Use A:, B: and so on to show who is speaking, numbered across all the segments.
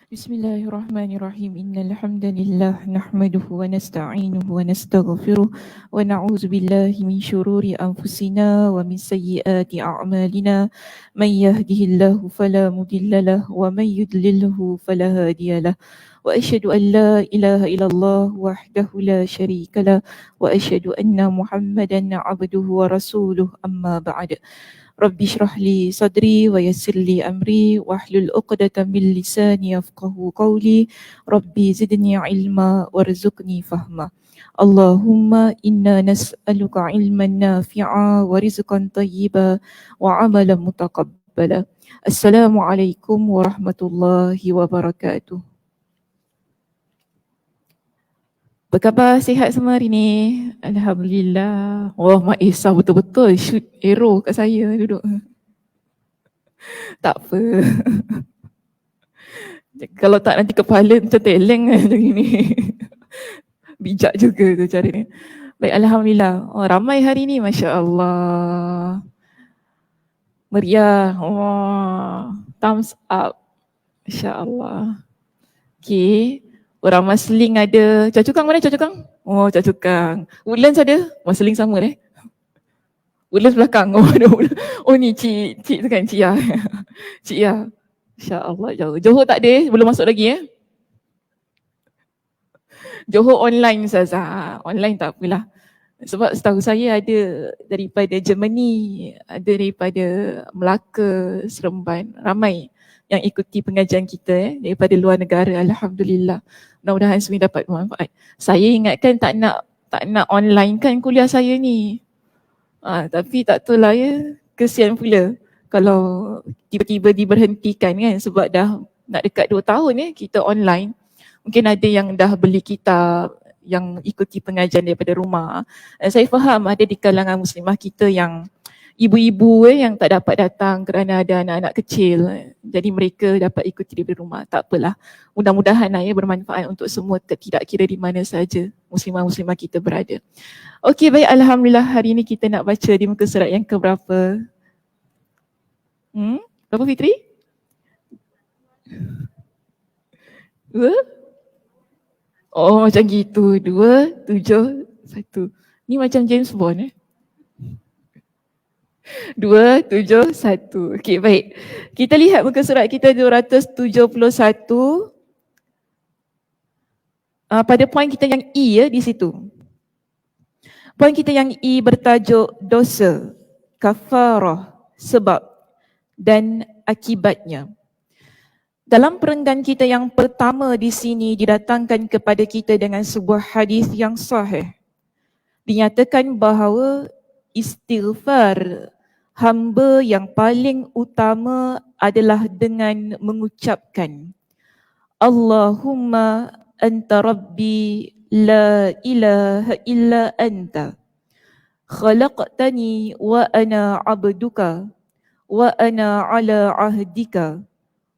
A: Bismillahirrahmanirrahim. Innal hamdalillah nahmaduhu wa nasta'inuhu wa nastaghfiruh wa na'udzu billahi min shururi anfusina wa min sayyiati a'malina. May yahdihillahu fala mudilla lahu wa may yudlilhu fala hadiyalah. Wa asyhadu an la ilaha illallah wahdahu la syarika lah wa asyhadu anna Muhammadan 'abduhu wa rasuluh. Amma ba'd. Rabbi shrah li sadri wa yassir li amri wahlul 'uqdatam min lisani yafqahu qawli. Rabbi zidni ilma warzuqni fahma. Allahumma inna nas'aluka ilman nafi'a wa rizqan thayyiba wa amalan mutaqabbala. Assalamualaikum warahmatullahi wabarakatuh. Apa khabar? Sihat semua hari ni? Alhamdulillah. Wah, Mak Esa betul-betul shoot arrow kat saya duduk. Tak apa. Kalau tak nanti kepala macam teleng macam ni. Bijak juga tu cara ni. Baik, Alhamdulillah. Oh, ramai hari ni, Masya Allah. Meriah. Oh, thumbs up. Masya Allah. Okay. Orang Masling ada. Cak Cukang mana Cak Cukang? Oh, Cak Cukang. Woodlands ada? Masling sama deh. Woodlands belakang. Oh ni Cik tu kan, Cik Ya. Cik Ya. InsyaAllah jauh. Johor tak ada, belum masuk lagi . Johor online Ustazah. Online tak apalah. Sebab setahu saya ada daripada Germany, ada daripada Melaka, Seremban. Ramai yang ikuti pengajian kita daripada luar negara. Alhamdulillah. Mudah-mudahan semua dapat manfaat. Saya ingatkan tak nak online kan kuliah saya ni. Tapi tak tahu lah ya, kesian pula kalau tiba-tiba diberhentikan kan sebab dah nak dekat 2 tahun kita online. Mungkin ada yang dah beli kitab, yang ikuti pengajian daripada rumah. Saya faham ada di kalangan muslimah kita yang ibu-ibu yang tak dapat datang kerana ada anak-anak kecil. Jadi mereka dapat ikuti daripada rumah. Tak apalah. Mudah-mudahan bermanfaat untuk semua, tidak kira di mana saja muslimah-muslimah kita berada. Okey, baik, Alhamdulillah hari ini kita nak baca di muka surat yang keberapa? Berapa Fitri? 2? Oh macam gitu. 2, 7, 1. Ni macam James Bond 2, 7, 1. Okey, baik. Kita lihat muka surat kita 271. Pada poin kita yang E di situ. Poin kita yang E bertajuk dosa, kafarah, sebab dan akibatnya. Dalam perenggan kita yang pertama di sini didatangkan kepada kita dengan sebuah hadis yang sahih. Dinyatakan bahawa istighfar hamba yang paling utama adalah dengan mengucapkan Allahumma anta rabbi la ilaha illa anta khalaqtani wa ana abduka wa ana ala ahdika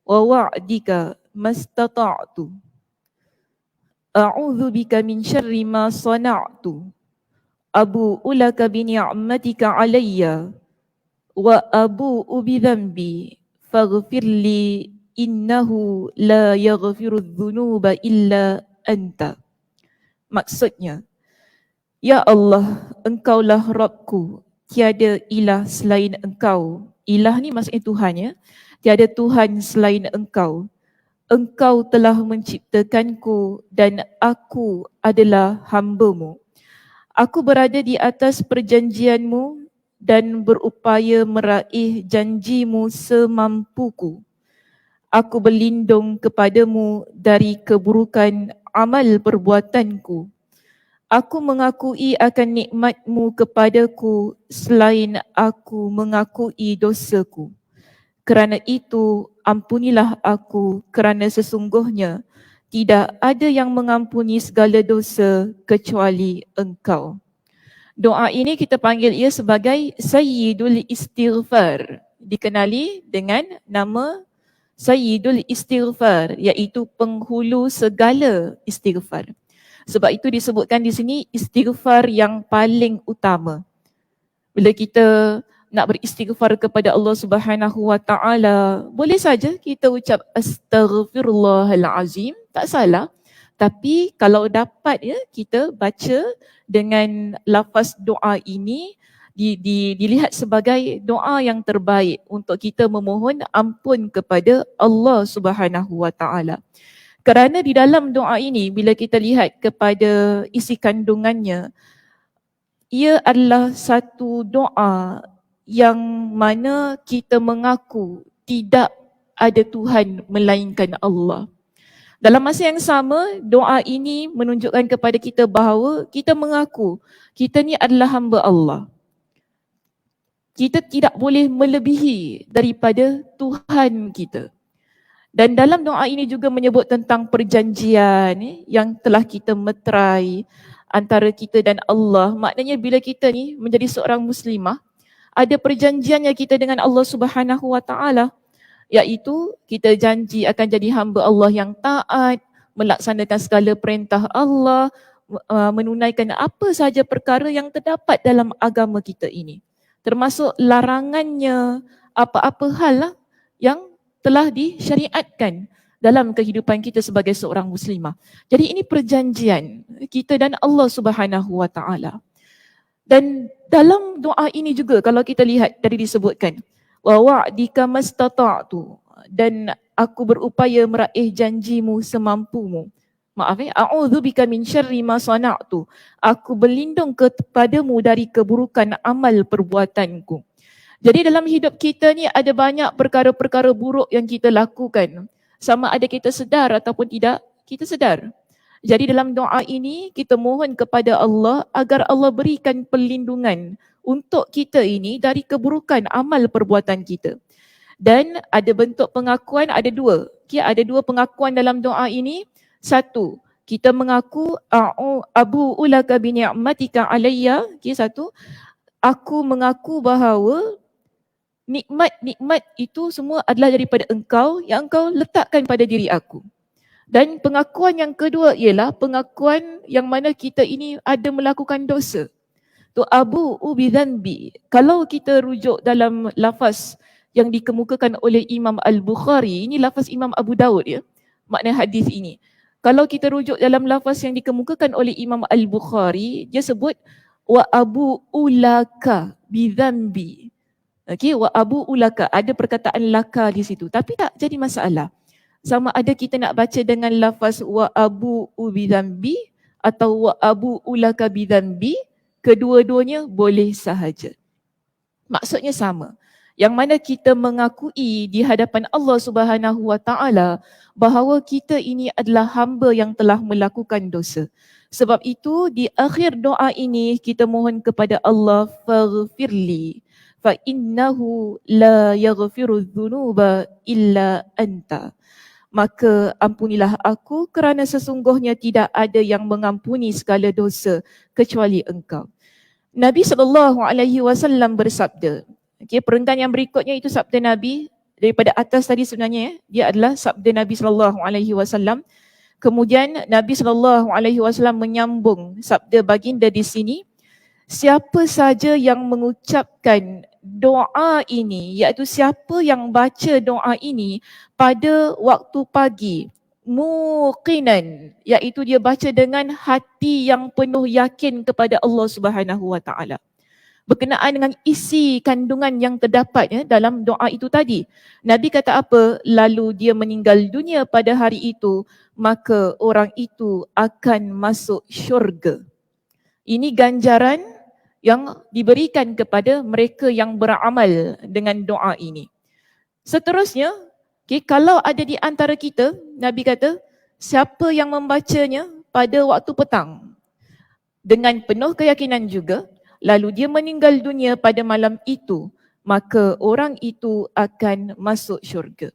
A: wa wa'dika mastata'tu a'udzu bika min syarri ma sana'tu abu'u laka bi ni'matika alayya wa abu'u bi dhanbi faghfirli innahu la yaghfiru dhunuba illa anta. Maksudnya, ya Allah, engkaulah Rabbku, tiada ilah selain engkau. Ilah ni maksudnya Tuhan ya. Tiada Tuhan selain engkau. Engkau telah menciptakanku dan aku adalah hamba-Mu. Aku berada di atas perjanjian-Mu dan berupaya meraih janji-Mu semampuku. Aku berlindung kepadamu dari keburukan amal perbuatanku. Aku mengakui akan nikmat-Mu kepadaku selain aku mengakui dosaku. Kerana itu, ampunilah aku kerana sesungguhnya tidak ada yang mengampuni segala dosa kecuali Engkau. Doa ini kita panggil ia sebagai Sayyidul Istighfar. Dikenali dengan nama Sayyidul Istighfar, iaitu penghulu segala istighfar. Sebab itu disebutkan di sini istighfar yang paling utama. Bila kita nak beristighfar kepada Allah Subhanahu Wa Taala, boleh saja kita ucap astaghfirullahalazim, tak salah. Tapi kalau dapat ya kita baca dengan lafaz doa ini dilihat sebagai doa yang terbaik untuk kita memohon ampun kepada Allah Subhanahu Wa Taala. Kerana di dalam doa ini bila kita lihat kepada isi kandungannya, ia adalah satu doa yang mana kita mengaku tidak ada Tuhan melainkan Allah. Dalam masa yang sama, doa ini menunjukkan kepada kita bahawa kita mengaku kita ni adalah hamba Allah. Kita tidak boleh melebihi daripada Tuhan kita. Dan dalam doa ini juga menyebut tentang perjanjian yang telah kita meterai antara kita dan Allah. Maknanya bila kita ni menjadi seorang muslimah, ada perjanjiannya kita dengan Allah Subhanahu Wa Taala, iaitu kita janji akan jadi hamba Allah yang taat, melaksanakan segala perintah Allah, menunaikan apa sahaja perkara yang terdapat dalam agama kita ini. Termasuk larangannya, apa-apa hal lah yang telah disyariatkan dalam kehidupan kita sebagai seorang muslimah. Jadi ini perjanjian kita dan Allah Subhanahu Wa Taala. Dan dalam doa ini juga kalau kita lihat tadi disebutkan wa wa'dika mastata'tu, dan aku berupaya meraih janjimu semampumu. Maaf a'udzubika min syarri ma sana'tu, aku berlindung kepadamu dari keburukan amal perbuatanku. Jadi dalam hidup kita ni ada banyak perkara-perkara buruk yang kita lakukan. Sama ada kita sedar ataupun tidak, kita sedar. Jadi dalam doa ini kita mohon kepada Allah agar Allah berikan perlindungan untuk kita ini dari keburukan amal perbuatan kita. Dan ada bentuk pengakuan, ada dua. Ada dua pengakuan dalam doa ini. Satu, kita mengaku abu ulaka bi ni'matika alayya. Satu, aku mengaku bahawa nikmat-nikmat itu semua adalah daripada engkau yang engkau letakkan pada diri aku. Dan pengakuan yang kedua ialah pengakuan yang mana kita ini ada melakukan dosa. Tu abu ubidzanbi. Kalau kita rujuk dalam lafaz yang dikemukakan oleh Imam Al-Bukhari, ini lafaz Imam Abu Daud ya, makna hadis ini. Kalau kita rujuk dalam lafaz yang dikemukakan oleh Imam Al-Bukhari, dia sebut wa abu ulaka bidzanbi. Okey, wa abu ulaka, ada perkataan laka di situ. Tapi tak jadi masalah. Sama ada kita nak baca dengan lafaz wa abu ubidzanbi atau wa abu ulaka bidzanbi, kedua-duanya boleh sahaja. Maksudnya sama. Yang mana kita mengakui di hadapan Allah Subhanahu Wa Taala bahawa kita ini adalah hamba yang telah melakukan dosa. Sebab itu di akhir doa ini kita mohon kepada Allah, faghfirli fa innahu la yaghfiru dzunuba illa anta. Maka ampunilah aku kerana sesungguhnya tidak ada yang mengampuni segala dosa kecuali engkau. Nabi SAW bersabda, perenggan yang berikutnya itu sabda Nabi, daripada atas tadi sebenarnya dia adalah sabda Nabi SAW. Kemudian Nabi SAW menyambung sabda baginda di sini, siapa saja yang mengucapkan doa ini, iaitu siapa yang baca doa ini pada waktu pagi, muqinan, iaitu dia baca dengan hati yang penuh yakin kepada Allah Subhanahu Wa Taala, berkenaan dengan isi kandungan yang terdapat dalam doa itu tadi. Nabi kata apa? Lalu dia meninggal dunia pada hari itu, maka orang itu akan masuk syurga. Ini ganjaran yang diberikan kepada mereka yang beramal dengan doa ini. Seterusnya, kalau ada di antara kita, Nabi kata, siapa yang membacanya pada waktu petang dengan penuh keyakinan juga, lalu dia meninggal dunia pada malam itu, maka orang itu akan masuk syurga.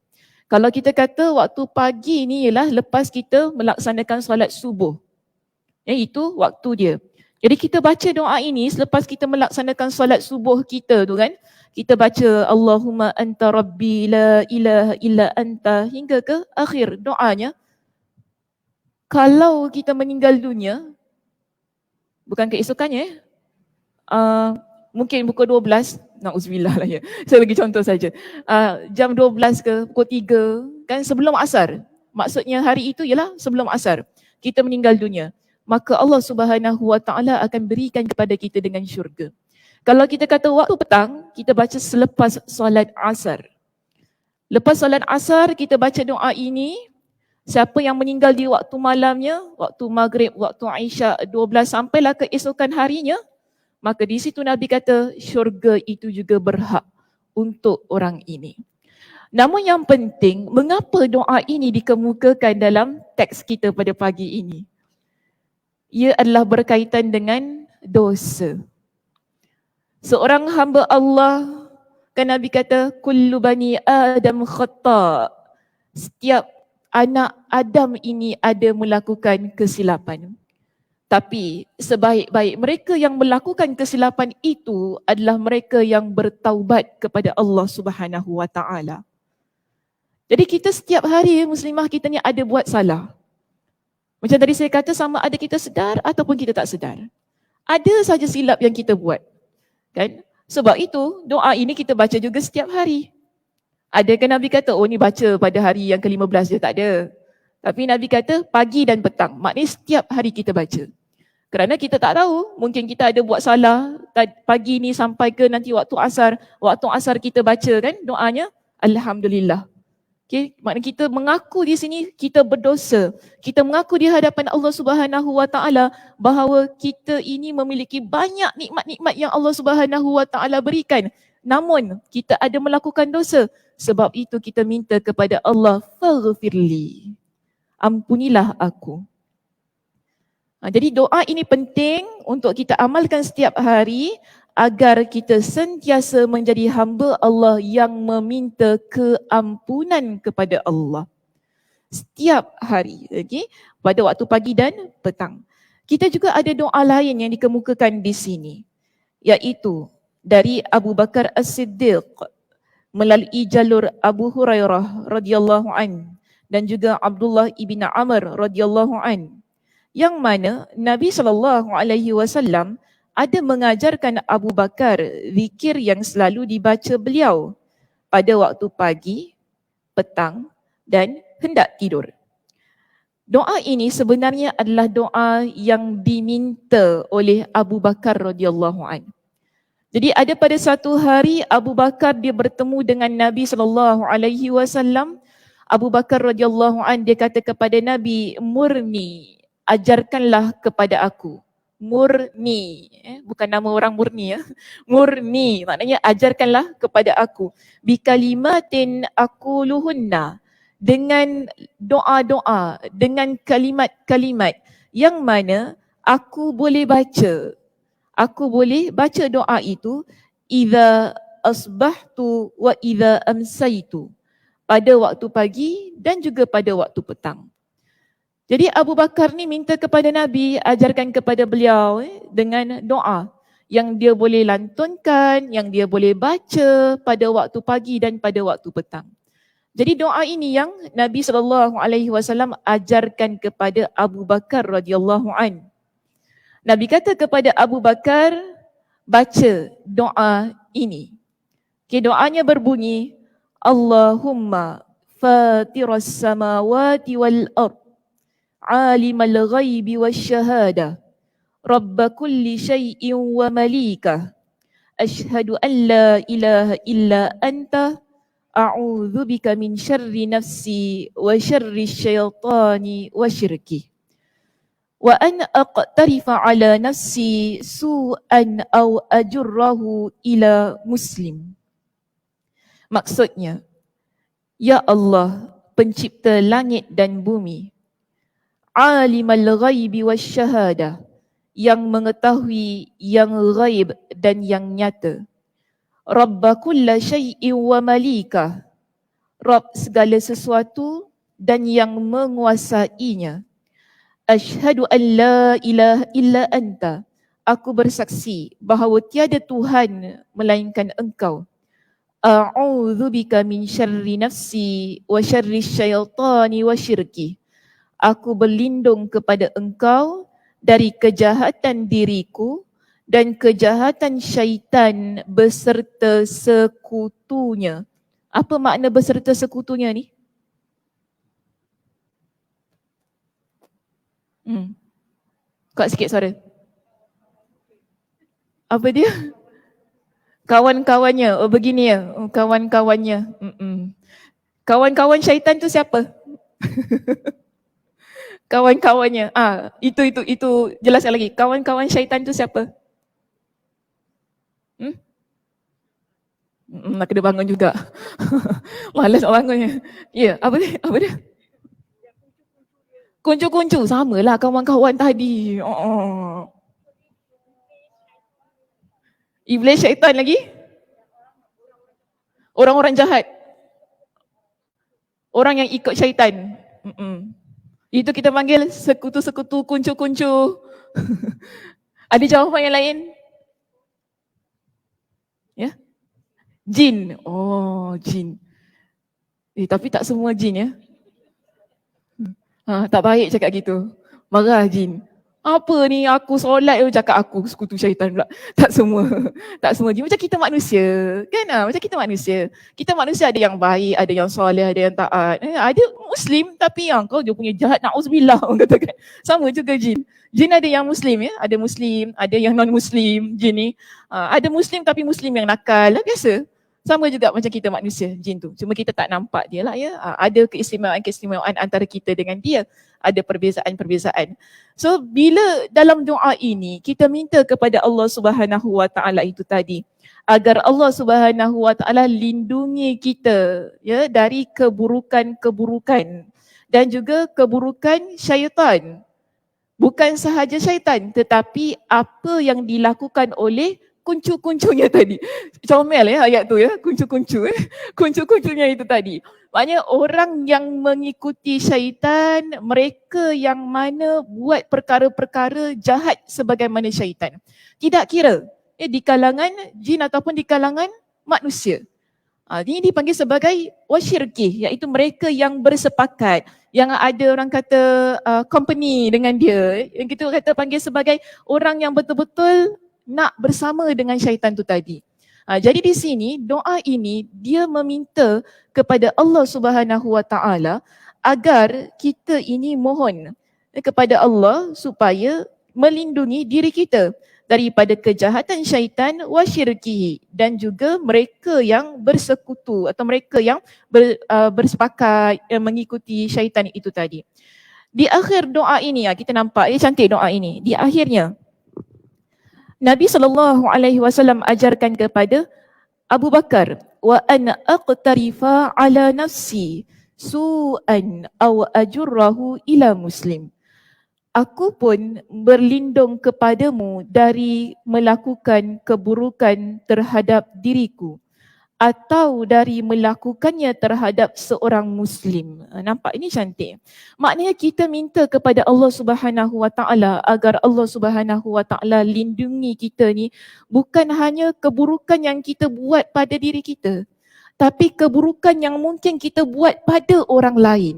A: Kalau kita kata waktu pagi ni ialah lepas kita melaksanakan solat subuh, itu waktu dia. Jadi kita baca doa ini selepas kita melaksanakan solat subuh kita tu kan, kita baca Allahumma anta rabbi la ilaha illa anta hingga ke akhir doanya. Kalau kita meninggal dunia, bukan keesokannya, mungkin pukul 12, na'udzubillah lah ya, saya bagi contoh saja. Jam 12 ke pukul 3, kan sebelum asar. Maksudnya hari itu ialah sebelum asar. Kita meninggal dunia. Maka Allah Subhanahu Wa Taala akan berikan kepada kita dengan syurga. Kalau kita kata waktu petang, kita baca selepas solat asar. Lepas solat asar, kita baca doa ini. Siapa yang meninggal di waktu malamnya, waktu maghrib, waktu Isyak 12 sampailah keesokan harinya, maka di situ Nabi kata syurga itu juga berhak untuk orang ini. Namun yang penting, mengapa doa ini dikemukakan dalam teks kita pada pagi ini? Ia adalah berkaitan dengan dosa. Seorang hamba Allah, kan Nabi kata kullu bani Adam khata'. Setiap anak Adam ini ada melakukan kesilapan. Tapi sebaik-baik mereka yang melakukan kesilapan itu adalah mereka yang bertaubat kepada Allah Subhanahu Wa Taala. Jadi kita setiap hari muslimah kita ni ada buat salah. Macam tadi saya kata, sama ada kita sedar ataupun kita tak sedar. Ada saja silap yang kita buat. Kan? Sebab itu doa ini kita baca juga setiap hari. Adakah Nabi kata, oh ni baca pada hari yang ke-15 je? Tak ada. Tapi Nabi kata pagi dan petang. Maknanya setiap hari kita baca. Kerana kita tak tahu, mungkin kita ada buat salah. Pagi ni sampai ke nanti waktu asar kita baca kan doanya. Alhamdulillah. Okay? Maknanya kita mengaku di sini kita berdosa. Kita mengaku di hadapan Allah Subhanahu Wa Taala bahawa kita ini memiliki banyak nikmat-nikmat yang Allah Subhanahu Wa Taala berikan. Namun kita ada melakukan dosa. Sebab itu kita minta kepada Allah, faghfirli, ampunilah aku. Jadi doa ini penting untuk kita amalkan setiap hari agar kita sentiasa menjadi hamba Allah yang meminta keampunan kepada Allah. Setiap hari, okay? Pada waktu pagi dan petang. Kita juga ada doa lain yang dikemukakan di sini, iaitu dari Abu Bakar As-Siddiq melalui jalur Abu Hurairah radhiyallahu an dan juga Abdullah ibn Amr radhiyallahu an, yang mana Nabi SAW ada mengajarkan Abu Bakar zikir yang selalu dibaca beliau pada waktu pagi, petang dan hendak tidur. Doa ini sebenarnya adalah doa yang diminta oleh Abu Bakar radhiyallahu an. Jadi ada pada satu hari Abu Bakar dia bertemu dengan Nabi SAW. Abu Bakar radhiyallahu an dia kata kepada Nabi, murni, ajarkanlah kepada aku. Murni, bukan nama orang murni ya. Murni maknanya ajarkanlah kepada aku. Bi kalimatin aquluhunna, dengan doa-doa, dengan kalimat-kalimat yang mana aku boleh baca. Aku boleh baca doa itu idza asbahtu wa idza amsaitu, pada waktu pagi dan juga pada waktu petang. Jadi Abu Bakar ni minta kepada Nabi ajarkan kepada beliau dengan doa yang dia boleh lantunkan, yang dia boleh baca pada waktu pagi dan pada waktu petang. Jadi doa ini yang Nabi SAW ajarkan kepada Abu Bakar radhiyallahu an. Nabi kata kepada Abu Bakar, baca doa ini. Okay, doanya berbunyi, Allahumma fatiras samawati wal ard, alimal ghaibi wasyahada, rabba kulli syai'in wa malikah, ashhadu an la ilaha illa anta, a'udzu bika min syarri nafsi wa syarri syaitani wa syirki. Wa an aqtarifa ala nafsi su'an aw ajurrahu ila muslim. Maksudnya, ya Allah, pencipta langit dan bumi, alimal ghaibi wasyahada, yang mengetahui yang ghaib dan yang nyata, rabba kulla syai'in wa malikah, Rabb segala sesuatu dan yang menguasainya. Asyhadu an la ilaha illa anta, aku bersaksi bahawa tiada Tuhan melainkan engkau. A'udzu bika min syarri nafsi wa syarri syaitani wa syirki, aku berlindung kepada engkau dari kejahatan diriku dan kejahatan syaitan beserta sekutunya. Apa makna beserta sekutunya ni? Kuat sikit suara. Apa dia? Kawan-kawannya. Oh begini ya. Oh, kawan-kawannya. Kawan-kawan syaitan tu siapa? Kawan-kawannya. Itu jelaskan lagi. Kawan-kawan syaitan tu siapa? Nak kena bangun juga. Malas nak bangunnya. Ya, apa dia? Kuncu-kuncu. Samalah kawan-kawan tadi. Iblis, syaitan lagi? Orang-orang jahat. Orang yang ikut syaitan. Itu kita panggil sekutu-sekutu, kuncu-kuncu. Ada jawapan yang lain? Ya? Jin. Oh, jin. Tapi tak semua jin ya. Tak baik cakap gitu. Marah jin. Apa ni aku solat cakap aku sekutu syaitan pula. Tak semua. Tak semua jin. Macam kita manusia. Kan? Macam kita manusia. Kita manusia ada yang baik, ada yang soleh, ada yang taat. Ada Muslim tapi yang kau dia punya jahat, na'uzubillah orang katakan. Sama juga jin. Jin ada yang Muslim ya. Ada Muslim, ada yang non-Muslim jin ni. Ada Muslim tapi Muslim yang nakal. Biasa. Sama juga macam kita manusia, jin tu. Cuma kita tak nampak dia lah ya. Ada keistimewaan antara kita dengan dia. Ada perbezaan-perbezaan. So bila dalam doa ini kita minta kepada Allah Subhanahu Wa Taala itu tadi agar Allah Subhanahu Wa Taala lindungi kita ya dari keburukan-keburukan dan juga keburukan syaitan. Bukan sahaja syaitan tetapi apa yang dilakukan oleh kuncu-kuncunya tadi. Comel ya ayat tu ya, kuncu-kuncu kuncu-kuncunya itu tadi. Maknanya orang yang mengikuti syaitan, mereka yang mana buat perkara-perkara jahat sebagaimana syaitan. Tidak kira di kalangan jin ataupun di kalangan manusia. Ini dipanggil sebagai wasyirkih, iaitu mereka yang bersepakat, yang ada orang kata company dengan dia, yang kita kata panggil sebagai orang yang betul-betul nak bersama dengan syaitan tu tadi. Jadi di sini doa ini dia meminta kepada Allah Subhanahu Wa Taala agar kita ini mohon kepada Allah supaya melindungi diri kita daripada kejahatan syaitan wa syirkihi dan juga mereka yang bersekutu atau mereka yang bersepakat mengikuti syaitan itu tadi. Di akhir doa ini kita nampak cantik doa ini. Di akhirnya Nabi SAW ajarkan kepada Abu Bakar, wa an aqtarifa ala nafsi su'an aw ajurrahu ila muslim. Aku pun berlindung kepadamu dari melakukan keburukan terhadap diriku atau dari melakukannya terhadap seorang Muslim. Nampak ini cantik. Maknanya kita minta kepada Allah Subhanahu Wa Taala agar Allah Subhanahu Wa Taala lindungi kita ni bukan hanya keburukan yang kita buat pada diri kita, tapi keburukan yang mungkin kita buat pada orang lain.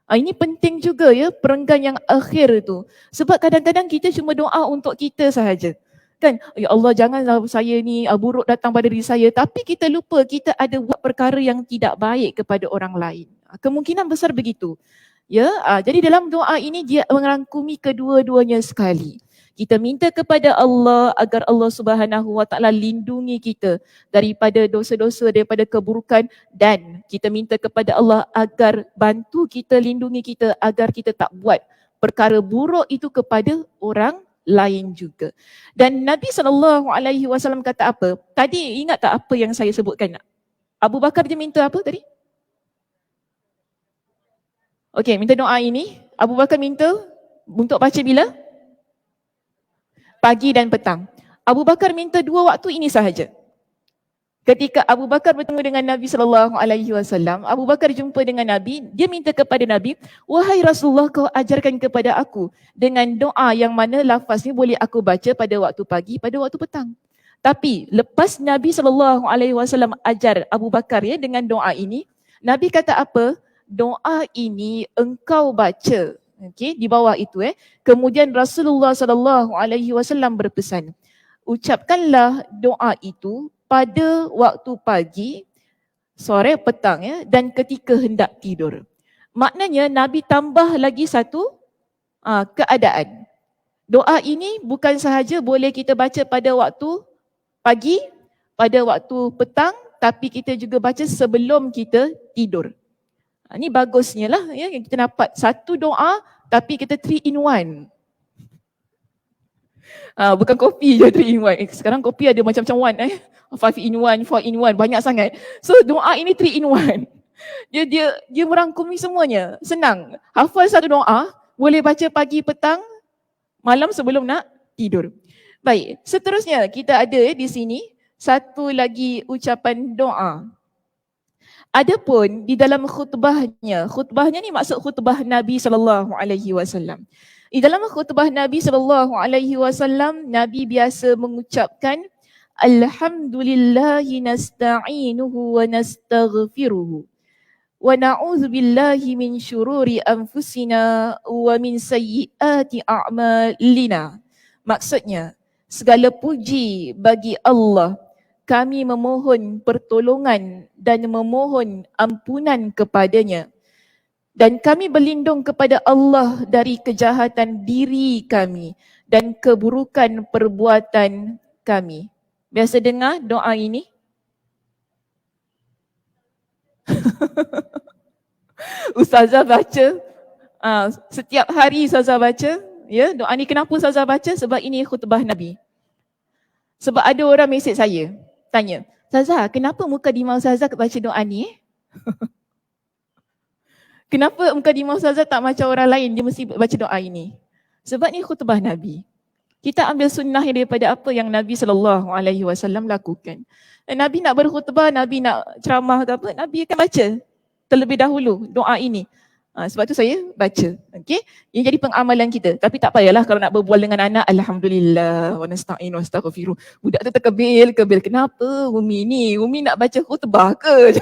A: Ini penting juga ya perenggan yang akhir tu. Sebab kadang-kadang kita cuma doa untuk kita sahaja. Kan, ya Allah janganlah saya ni buruk datang pada diri saya, tapi kita lupa kita ada buat perkara yang tidak baik kepada orang lain. Kemungkinan besar begitu. Ya, jadi dalam doa ini dia merangkumi kedua-duanya sekali. Kita minta kepada Allah agar Allah Subhanahu Wa Taala lindungi kita daripada dosa-dosa, daripada keburukan, dan kita minta kepada Allah agar bantu kita, lindungi kita agar kita tak buat perkara buruk itu kepada orang lain juga. Dan Nabi SAW kata apa? Tadi ingat tak apa yang saya sebutkan? Abu Bakar dia minta apa tadi? Okey, minta doa ini. Abu Bakar minta untuk baca bila? Pagi dan petang. Abu Bakar minta 2 waktu ini sahaja. Ketika Abu Bakar bertemu dengan Nabi SAW, Abu Bakar jumpa dengan Nabi, dia minta kepada Nabi, wahai Rasulullah, kau ajarkan kepada aku dengan doa yang mana lafaz ni boleh aku baca pada waktu pagi, pada waktu petang. Tapi lepas Nabi SAW ajar Abu Bakar ya dengan doa ini, Nabi kata apa? Doa ini engkau baca. Okey, di bawah itu Kemudian Rasulullah SAW berpesan, ucapkanlah doa itu pada waktu pagi, sore, petang ya, dan ketika hendak tidur. Maknanya Nabi tambah lagi satu keadaan. Doa ini bukan sahaja boleh kita baca pada waktu pagi, pada waktu petang, tapi kita juga baca sebelum kita tidur. Ini bagusnya lah ya, kita dapat satu doa tapi kita 3 in 1. Bukan kopi je 3 in 1. Sekarang kopi ada macam-macam one 5 in 1, 4 in 1, banyak sangat. So doa ini 3 in 1. Dia merangkumi semuanya. Senang. Hafal satu doa, boleh baca pagi, petang, malam sebelum nak tidur. Baik, seterusnya kita ada di sini satu lagi ucapan doa. Adapun di dalam khutbahnya ni maksud khutbah Nabi SAW. Di dalam khutbah Nabi SAW, Nabi biasa mengucapkan Alhamdulillahi nasta'inuhu wa nastaghfiruhu wa na'udzu billahi min syururi anfusina wa min sayyiati a'malina. Maksudnya, segala puji bagi Allah, kami memohon pertolongan dan memohon ampunan kepadanya. Dan kami berlindung kepada Allah dari kejahatan diri kami dan keburukan perbuatan kami. Biasa dengar doa ini? Ustazah baca, setiap hari Ustazah baca. Ya, doa ni kenapa Ustazah baca? Sebab ini khutbah Nabi. Sebab ada orang mesej saya, tanya, Ustazah, kenapa muka Dima Ustazah baca doa ni? Kenapa muka Dima Ustazah tak macam orang lain, dia mesti baca doa ini? Sebab ni khutbah Nabi. Kita ambil sunnah daripada apa yang Nabi SAW lakukan. Dan Nabi nak berkhutbah, Nabi nak ceramah ke apa, Nabi akan baca terlebih dahulu doa ini. Sebab tu saya baca. Okey, ini jadi pengamalan kita. Tapi tak payahlah kalau nak berbual dengan anak, alhamdulillah wa nasta'in wa astaghfiruh. Budak tu terkebil. Kenapa Umi nak baca khutbah ke?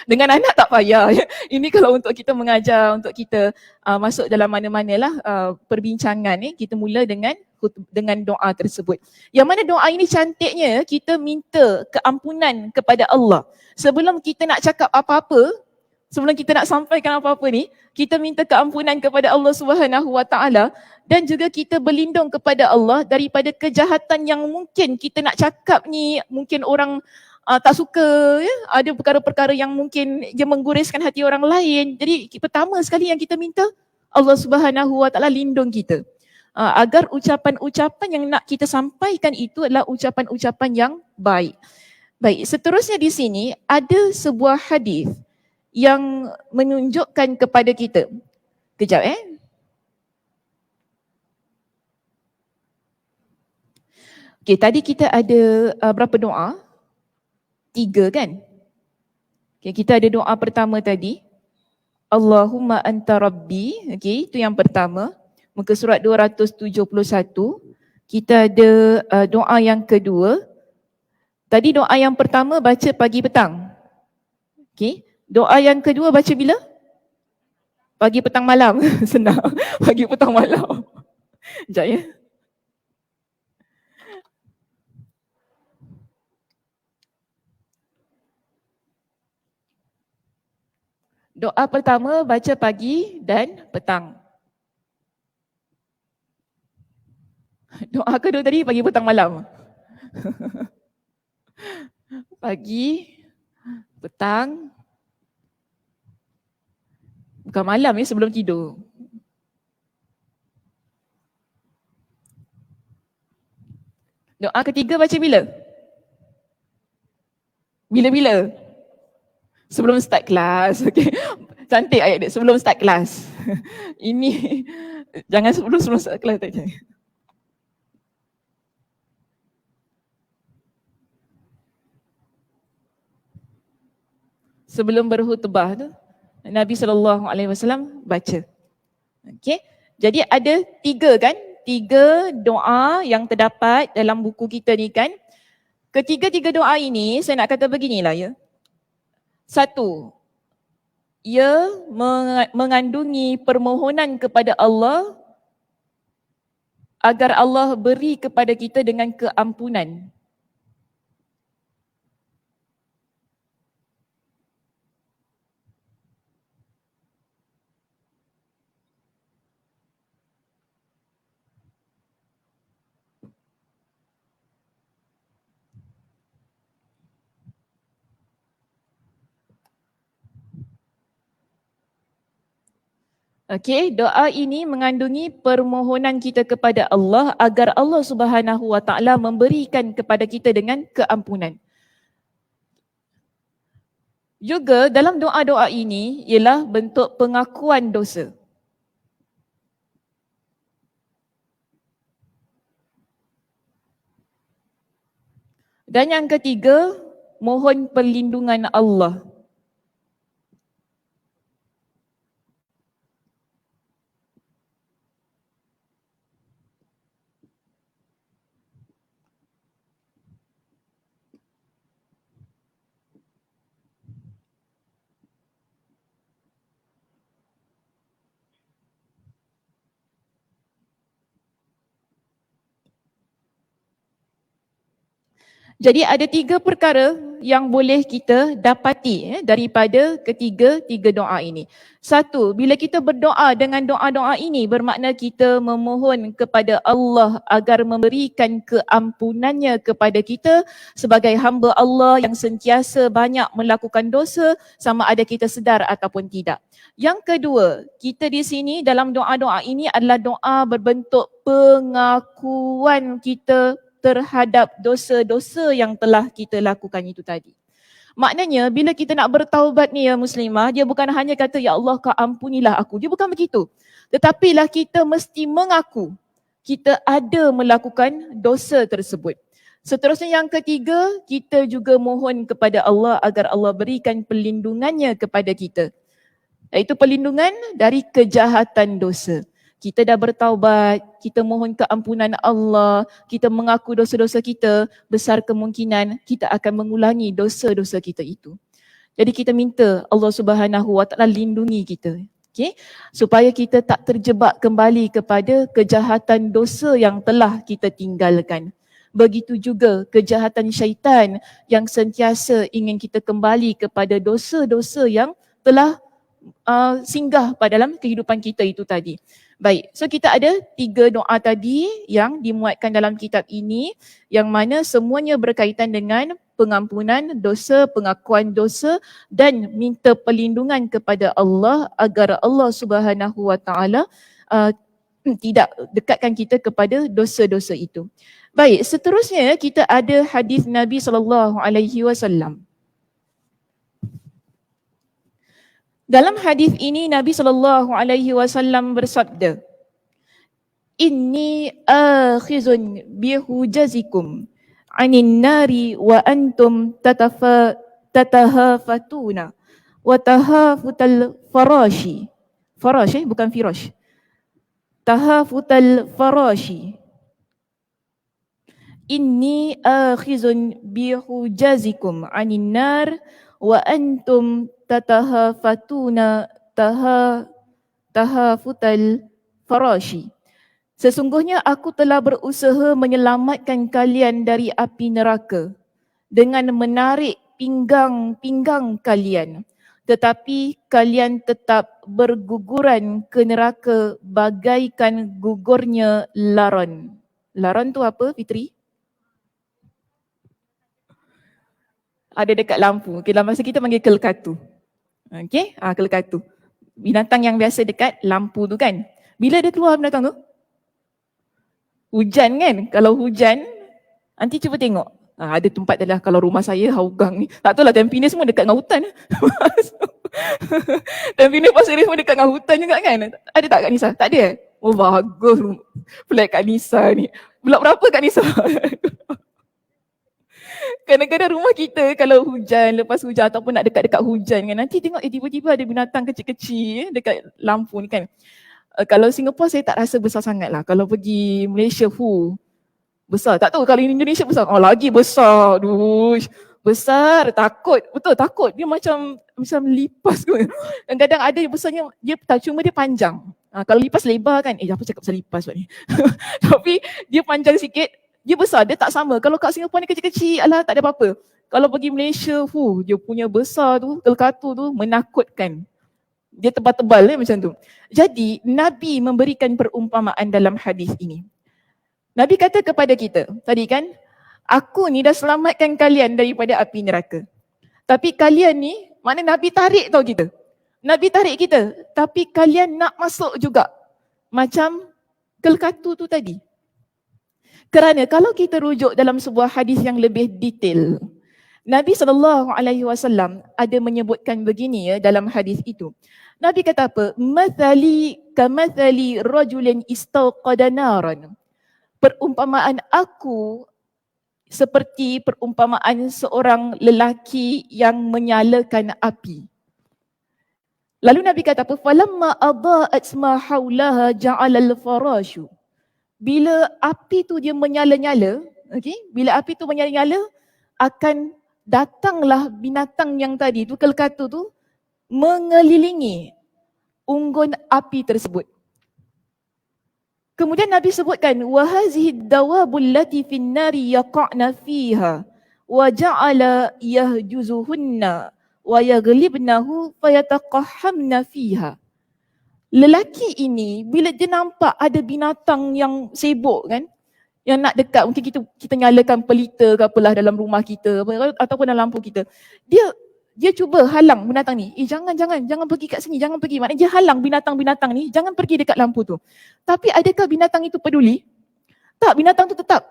A: Dengan anak tak payah. Ini kalau untuk kita mengajar, untuk kita masuk dalam mana-manalah perbincangan ni, kita mula dengan doa tersebut. Yang mana doa ini cantiknya, kita minta keampunan kepada Allah. Sebelum kita nak cakap apa-apa, sebelum kita nak sampaikan apa-apa ni, kita minta keampunan kepada Allah Subhanahu Wa Taala dan juga kita berlindung kepada Allah daripada kejahatan yang mungkin kita nak cakap ni, mungkin orang tak suka, ya? Ada perkara-perkara yang mungkin dia mengguriskan hati orang lain. Jadi pertama sekali yang kita minta, Allah Subhanahu Wa Taala lindung kita. Agar ucapan-ucapan yang nak kita sampaikan itu adalah ucapan-ucapan yang baik. Baik, seterusnya di sini ada sebuah hadis yang menunjukkan kepada kita. Kejap Okay, tadi kita ada berapa doa? 3 kan? Okay, kita ada doa pertama tadi. Allahumma anta rabbi. Okay, itu yang pertama. Muka surat 271. Kita ada doa yang kedua. Tadi doa yang pertama baca pagi petang. Okay. Doa yang kedua baca bila? Pagi petang malam. Senang. Pagi petang malam. Sekejap ya. Doa pertama baca pagi dan petang. Doa kedua tadi pagi petang malam. Pagi, petang, bukan malam ya, sebelum tidur. Doa ketiga baca bila? Bila-bila? Sebelum start kelas. Okay. Cantik ayat dia, sebelum start kelas. Ini jangan sebelum start kelas tak. Sebelum berkhutbah tu Nabi SAW baca. Okey. Jadi ada 3 kan? 3 doa yang terdapat dalam buku kita ni kan. Ketiga-tiga doa ini saya nak kata beginilah ya. 1, ia mengandungi permohonan kepada Allah agar Allah beri kepada kita dengan keampunan. Okey, doa ini mengandungi permohonan kita kepada Allah agar Allah Subhanahu Wa Taala memberikan kepada kita dengan keampunan. Juga dalam doa-doa ini ialah bentuk pengakuan dosa. Dan yang ketiga, mohon perlindungan Allah. Jadi ada 3 perkara yang boleh kita dapati daripada tiga doa ini. Satu, bila kita berdoa dengan doa-doa ini bermakna kita memohon kepada Allah agar memberikan keampunannya kepada kita sebagai hamba Allah yang sentiasa banyak melakukan dosa sama ada kita sedar ataupun tidak. Yang kedua, kita di sini dalam doa-doa ini adalah doa berbentuk pengakuan kita terhadap dosa-dosa yang telah kita lakukan itu tadi. Maknanya bila kita nak bertaubat ni ya muslimah, dia bukan hanya kata ya Allah kau ampunilah aku. Dia bukan begitu. Tetapilah kita mesti mengaku kita ada melakukan dosa tersebut. Seterusnya yang ketiga, kita juga mohon kepada Allah agar Allah berikan perlindungannya kepada kita. Iaitu perlindungan dari kejahatan dosa. Kita dah bertaubat, kita mohon keampunan Allah, kita mengaku dosa-dosa kita, besar kemungkinan kita akan mengulangi dosa-dosa kita itu. Jadi kita minta Allah Subhanahu Wa Taala lindungi kita. Okay? Supaya kita tak terjebak kembali kepada kejahatan dosa yang telah kita tinggalkan. Begitu juga kejahatan syaitan yang sentiasa ingin kita kembali kepada dosa-dosa yang telah singgah pada dalam kehidupan kita itu tadi. Baik, so kita ada 3 doa tadi yang dimuatkan dalam kitab ini yang mana semuanya berkaitan dengan pengampunan dosa, pengakuan dosa dan minta perlindungan kepada Allah agar Allah Subhanahu Wa Taala tidak dekatkan kita kepada dosa-dosa itu. Baik, seterusnya kita ada hadis Nabi SAW. Dalam hadis ini Nabi SAW bersabda, Inni akhizun bihujazikum anin nari wa antum tatahafatuna wa tahafutal farashi. Farash bukan firash. Tahafutal farashi. Inni akhizun bihujazikum anin nar wa antum tatahafatuna tahafutal farashi. Sesungguhnya aku telah berusaha menyelamatkan kalian dari api neraka dengan menarik pinggang-pinggang kalian. Tetapi kalian tetap berguguran ke neraka bagaikan gugurnya laron. Laron tu apa, Fitri? Ada dekat lampu. Okay, dalam bahasa kita panggil kelkatu. Okay, kelkatu. Binatang yang biasa dekat lampu tu kan. Bila dia keluar binatang tu? Hujan kan? Kalau hujan, nanti cuba tengok. Ada tempat adalah kalau rumah saya Hougang ni. Tak tahulah Tampines semua dekat dengan hutan. Tampines Pasir Ris semua dekat dengan hutan juga kan? Ada tak Kak Nisa? Tak ada? Oh bagus flat Kak Nisa ni. Blok berapa Kak Nisa? Kadang-kadang rumah kita kalau hujan, lepas hujan ataupun nak dekat-dekat hujan kan, nanti tengok tiba-tiba ada binatang kecil-kecil dekat lampu ni kan. Kalau Singapura saya tak rasa besar sangat lah. Kalau pergi Malaysia, besar. Tak tahu kalau Indonesia besar. Oh lagi besar. Dush. Besar, takut. Betul takut. Dia macam lipas kot. Kadang-kadang ada yang besarnya, dia tak cuma dia panjang. Kalau lipas lebar kan, apa cakap pasal lipas buat ni? Tapi dia panjang sikit, dia besar, dia tak sama. Kalau kat Singapura ni kecil-kecil, alah tak ada apa-apa. Kalau pergi Malaysia, dia punya besar tu, kelkatu tu menakutkan. Dia tebal-tebal macam tu. Jadi Nabi memberikan perumpamaan dalam hadis ini. Nabi kata kepada kita, tadi kan, aku ni dah selamatkan kalian daripada api neraka. Tapi kalian ni, mana Nabi tarik tau kita. Nabi tarik kita, tapi kalian nak masuk juga. Macam kelkatu tu tadi. Kerana kalau kita rujuk dalam sebuah hadis yang lebih detail, Nabi SAW ada menyebutkan begini dalam hadis itu. Nabi kata apa? Mathali kamathali rajulin istawqada naran. Perumpamaan aku seperti perumpamaan seorang lelaki yang menyalakan api. Lalu Nabi kata apa? Falamma adaa'at ma haulaha ja'ala al-farashu. Bila api tu dia menyala-nyala, bila api tu menyala-nyala, akan datanglah binatang yang tadi tu, kelkatu tu, mengelilingi unggun api tersebut. Kemudian Nabi sebutkan, وَهَذِهِ الدَّوَابُ الَّتِي فِي النَّارِ يَقَعْنَ فِيهَا وَجَعَلَ يَهْجُزُهُنَّ وَيَغْلِبْنَهُ فَيَتَقَحَّمْنَ فِيهَا. Lelaki ini, bila dia nampak ada binatang yang sibuk kan, yang nak dekat, mungkin kita nyalakan pelita ke apalah dalam rumah kita ataupun dalam lampu kita, dia cuba halang binatang ni. Jangan pergi kat sini, jangan pergi. Maknanya dia halang binatang-binatang ni, jangan pergi dekat lampu tu. Tapi adakah binatang itu peduli? Tak, binatang tu tetap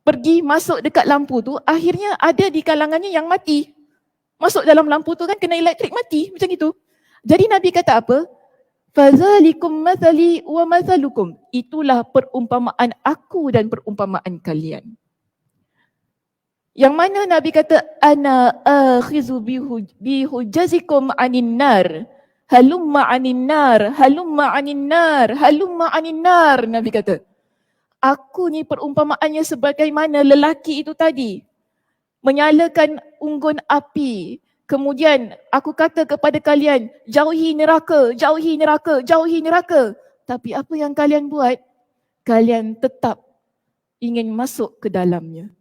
A: pergi masuk dekat lampu tu. Akhirnya ada di kalangannya yang mati. Masuk dalam lampu tu kan, kena elektrik mati, macam itu. Jadi Nabi kata apa? Fazalikum mathali wa mathalukum. Itulah perumpamaan aku dan perumpamaan kalian. Yang mana Nabi kata, ana akhizu bihujazikum anin nar. Halumma anin nar, halumma anin nar, halumma anin nar. Nabi kata, aku ni perumpamaannya sebagaimana lelaki itu tadi menyalakan unggun api. Kemudian aku kata kepada kalian, jauhi neraka, jauhi neraka, jauhi neraka. Tapi apa yang kalian buat? Kalian tetap ingin masuk ke dalamnya.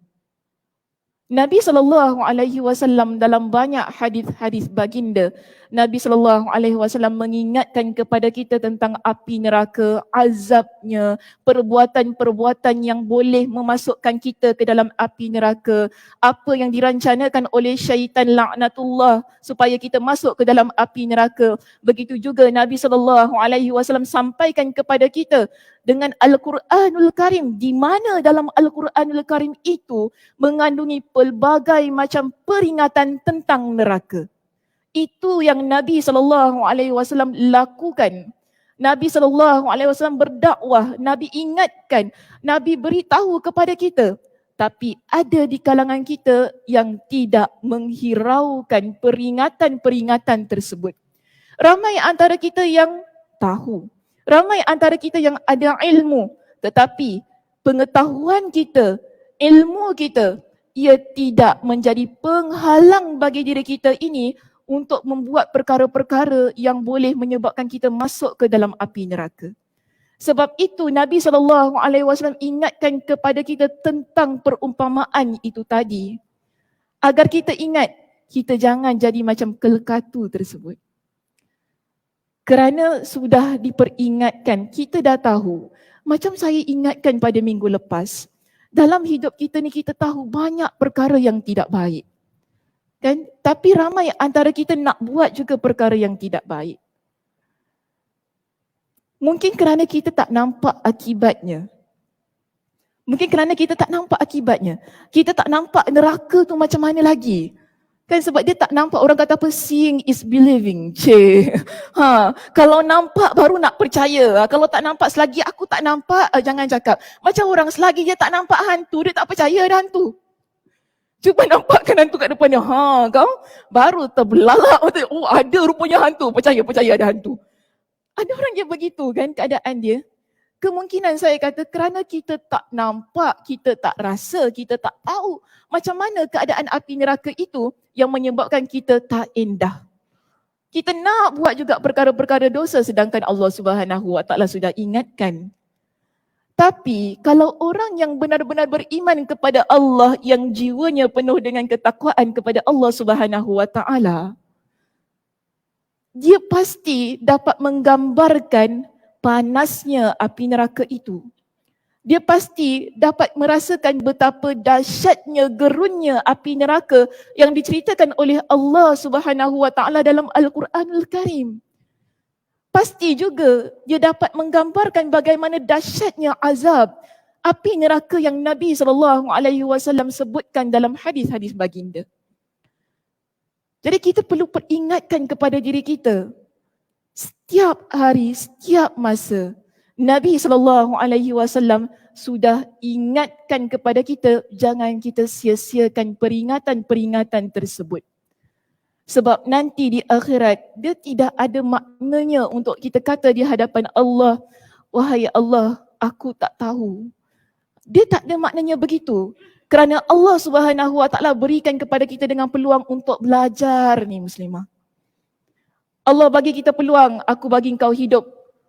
A: Nabi SAW dalam banyak hadis-hadis baginda, Nabi SAW mengingatkan kepada kita tentang api neraka, azabnya, perbuatan-perbuatan yang boleh memasukkan kita ke dalam api neraka, apa yang dirancanakan oleh syaitan laknatullah supaya kita masuk ke dalam api neraka. Begitu juga Nabi SAW sampaikan kepada kita dengan Al-Quranul Karim, di mana dalam Al-Quranul Karim itu mengandungi pelbagai macam peringatan tentang neraka. Itu yang Nabi SAW lakukan. Nabi SAW berdakwah, Nabi ingatkan, Nabi beritahu kepada kita. Tapi ada di kalangan kita yang tidak menghiraukan peringatan-peringatan tersebut. Ramai antara kita yang tahu, ramai antara kita yang ada ilmu, tetapi pengetahuan kita, ilmu kita, ia tidak menjadi penghalang bagi diri kita ini untuk membuat perkara-perkara yang boleh menyebabkan kita masuk ke dalam api neraka. Sebab itu Nabi SAW ingatkan kepada kita tentang perumpamaan itu tadi. Agar kita ingat, kita jangan jadi macam kelkatu tersebut. Kerana sudah diperingatkan, kita dah tahu. Macam saya ingatkan pada minggu lepas, dalam hidup kita ni kita tahu banyak perkara yang tidak baik. Kan? Tapi ramai antara kita nak buat juga perkara yang tidak baik. Mungkin kerana kita tak nampak akibatnya. Mungkin kerana kita tak nampak akibatnya. Kita tak nampak neraka tu macam mana lagi. Kan sebab dia tak nampak, orang kata apa, seeing is believing. Kalau nampak baru nak percaya. Kalau tak nampak, selagi aku tak nampak, jangan cakap. Macam orang selagi dia tak nampak hantu, dia tak percaya ada hantu. Cuba nampakkan hantu kat depannya. Kau baru terbelalak. Oh, ada rupanya hantu. Percaya ada hantu. Ada orang yang begitu kan keadaan dia. Kemungkinan saya kata kerana kita tak nampak, kita tak rasa, kita tak tahu macam mana keadaan api neraka itu yang menyebabkan kita tak indah. Kita nak buat juga perkara-perkara dosa sedangkan Allah Subhanahu Wa Taala sudah ingatkan. Tapi kalau orang yang benar-benar beriman kepada Allah, yang jiwanya penuh dengan ketakwaan kepada Allah Subhanahu Wa Taala, dia pasti dapat menggambarkan panasnya api neraka itu. Dia pasti dapat merasakan betapa dahsyatnya, gerunnya api neraka yang diceritakan oleh Allah Subhanahu Wa Taala dalam Al-Quranul Karim. Pasti juga dia dapat menggambarkan bagaimana dahsyatnya azab api neraka yang Nabi SAW sebutkan dalam hadis-hadis baginda. Jadi kita perlu peringatkan kepada diri kita, setiap hari, setiap masa, Nabi SAW sudah ingatkan kepada kita, jangan kita sia-siakan peringatan-peringatan tersebut. Sebab nanti di akhirat, dia tidak ada maknanya untuk kita kata di hadapan Allah, wahai Allah, aku tak tahu. Dia tak ada maknanya begitu. Kerana Allah Subhanahu Wa Taala berikan kepada kita dengan peluang untuk belajar ni muslimah. Allah bagi kita peluang, aku bagi engkau hidup.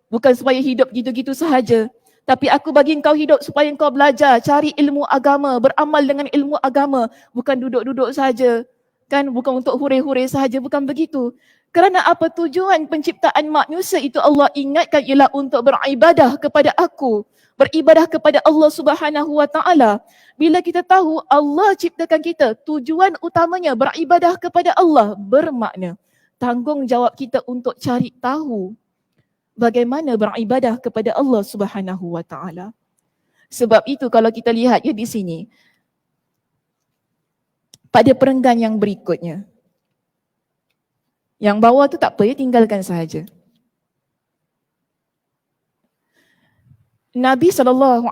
A: Bukan supaya hidup gitu-gitu sahaja. Tapi aku bagi engkau hidup supaya engkau belajar, cari ilmu agama, beramal dengan ilmu agama. Bukan duduk-duduk sahaja. Kan bukan untuk hure-hure sahaja, bukan begitu. Kerana apa tujuan penciptaan manusia itu Allah ingatkan ialah untuk beribadah kepada aku. Beribadah kepada Allah Subhanahu Wa Taala. Bila kita tahu Allah ciptakan kita, tujuan utamanya beribadah kepada Allah, bermakna tanggungjawab kita untuk cari tahu bagaimana beribadah kepada Allah Subhanahu Wa Taala. Sebab itu kalau kita lihat ya di sini, pada perenggan yang berikutnya, yang bawah tu tak apa ya, tinggalkan sahaja. Nabi SAW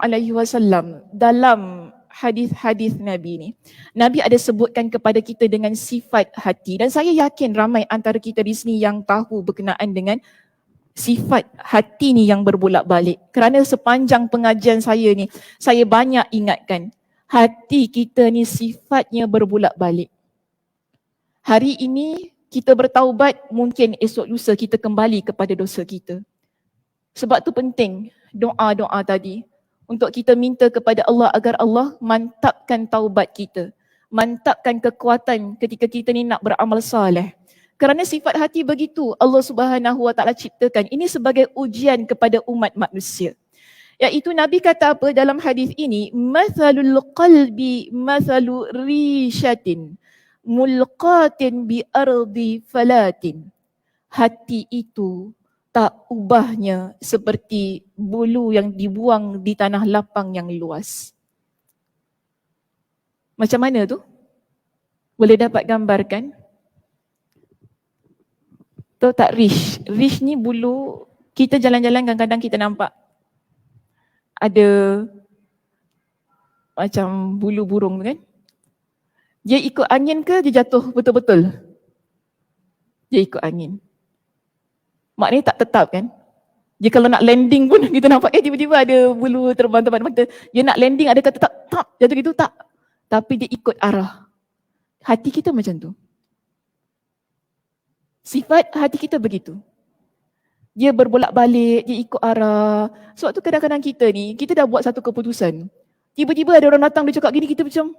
A: dalam hadis-hadis Nabi ni, Nabi ada sebutkan kepada kita dengan sifat hati, dan saya yakin ramai antara kita di sini yang tahu berkenaan dengan sifat hati ni yang berbolak-balik. Kerana sepanjang pengajian saya ni, saya banyak ingatkan, hati kita ni sifatnya berbolak-balik. Hari ini kita bertaubat, mungkin esok lusa kita kembali kepada dosa kita. Sebab tu penting doa-doa tadi, untuk kita minta kepada Allah agar Allah mantapkan taubat kita, mantapkan kekuatan ketika kita ni nak beramal soleh. Kerana sifat hati begitu Allah Subhanahu Wa Taala ciptakan. Ini sebagai ujian kepada umat manusia. Iaitu Nabi kata apa dalam hadis ini? Mathalul qalbi mathalu rishatin mulqatin bi ardi falatin. Hati itu tak ubahnya seperti bulu yang dibuang di tanah lapang yang luas. Macam mana tu? Boleh dapat gambarkan? Tahu tak rish? Rish ni bulu, kita jalan-jalan kadang-kadang kita nampak ada macam bulu burung kan? Dia ikut angin ke dia jatuh betul-betul? Dia ikut angin. Maknanya tak tetap kan? Dia kalau nak landing pun kita nampak tiba-tiba ada bulu terbang-terbang mata. Dia nak landing ada kata tak jatuh gitu tak. Tapi dia ikut arah. Hati kita macam tu. Sifat hati kita begitu. Dia berbolak-balik, dia ikut arah. Sebab tu kadang-kadang kita ni, kita dah buat satu keputusan. Tiba-tiba ada orang datang dia cakap gini, kita macam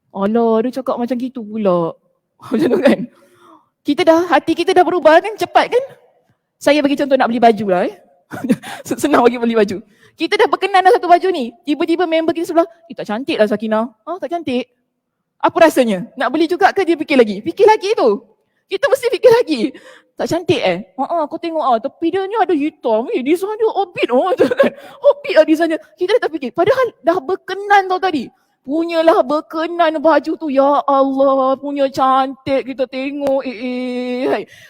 A: alah dia cakap macam gitu pula. Macam tu kan. Hati kita dah berubah kan, cepat kan. Saya bagi contoh nak beli baju lah senang bagi beli baju. Kita dah berkenan dah satu baju ni. Tiba-tiba member kita sebelah, tak cantik lah Sakinah. Tak cantik. Apa rasanya? Nak beli juga ke dia fikir lagi? Fikir lagi tu. Kita mesti fikir lagi. Tak cantik kau tengok tepi dia ni ada hitam. Design dia orbit kan. Orbit lah design dia. Kita dah tak fikir. Padahal dah berkenan tau tadi. Punyalah berkenan baju tu. Ya Allah, punya cantik kita tengok.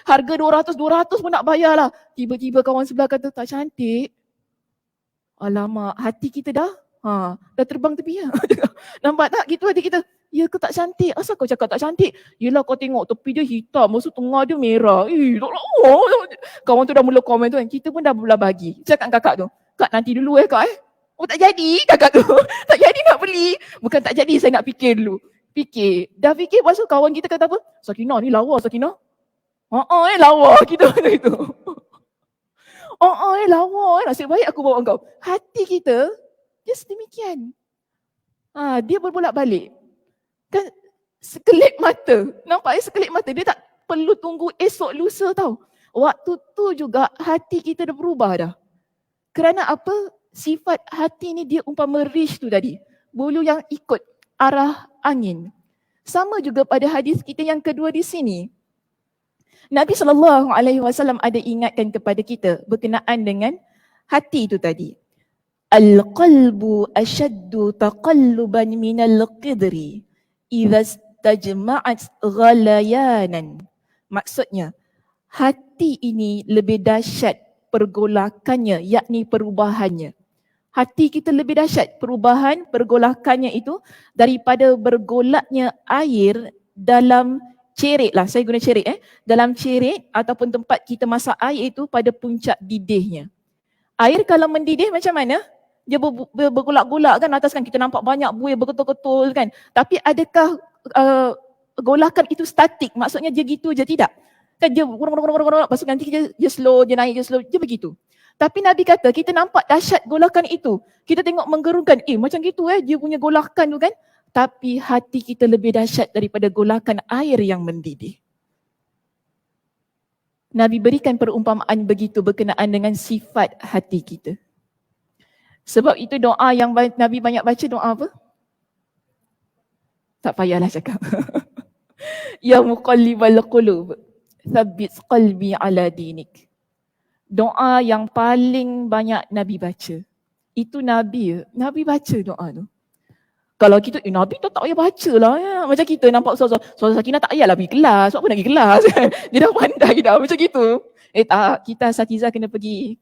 A: Harga 200 pun nak bayar lah. Tiba-tiba kawan sebelah kata tak cantik. Alamak, hati kita dah terbang tepi ya. Nampak tak gitu hati kita? Ya ke tak cantik? Asal kau cakap tak cantik? Yelah kau tengok tepi dia hitam, maksud tengah dia merah. Tak lah. Kawan tu dah mula komen tu kan. Kita pun dah mula bagi. Cakap kakak tu, kak nanti dulu kak tak jadi kakak tu. Tak jadi nak beli. Bukan tak jadi, saya nak fikir dulu. Dah fikir, lepas tu kawan kita kata apa? Sakinah ni lawa Sakinah. Lawa kita macam itu. Lawa, nasib baik aku bawa engkau. Hati kita, dia sedemikian. Dia berbolak-balik. Kan sekelip mata, nampak sekelip mata, dia tak perlu tunggu esok lusa tau. Waktu tu juga hati kita dah berubah dah. Kerana apa? Sifat hati ni dia umpama rish tu tadi. Bulu yang ikut arah angin. Sama juga pada hadis kita yang kedua di sini. Nabi SAW ada ingatkan kepada kita berkenaan dengan hati itu tadi. Al-qalbu ashaddu taqalluban minal qidri idza istajma'at ghalayanan. Maksudnya, hati ini lebih dahsyat pergolakannya, yakni perubahannya. Hati kita lebih dahsyat perubahan pergolakannya itu daripada bergolaknya air dalam cerit lah, saya guna cerit dalam cerit ataupun tempat kita masak air itu pada puncak didihnya. Air kalau mendidih macam mana? Dia bergolak-golak kan atas kan, kita nampak banyak buih berketul-ketul kan. Tapi adakah golakan itu statik? Maksudnya dia gitu je, tidak. Kan dia lepas tu nanti dia slow, dia naik, dia slow, dia begitu. Tapi Nabi kata kita nampak dahsyat golakan itu. Kita tengok menggerunkan, macam gitu dia punya golakan tu kan. Tapi hati kita lebih dahsyat daripada golakan air yang mendidih. Nabi berikan perumpamaan begitu berkenaan dengan sifat hati kita. Sebab itu doa yang Nabi banyak baca, doa apa? Tak payahlah cakap. Ya muqallibal qulub, tsabbit qalbi ala dinik. Doa yang paling banyak Nabi baca. Itu Nabi baca doa tu. Kalau kita, Nabi tak payah baca lah ya. Macam kita nampak suara Sakinah tak payahlah pergi kelas. Sebab apa nak pergi kelas? Dia dah pandai dah macam gitu. Tak, kita Asatizah kena pergi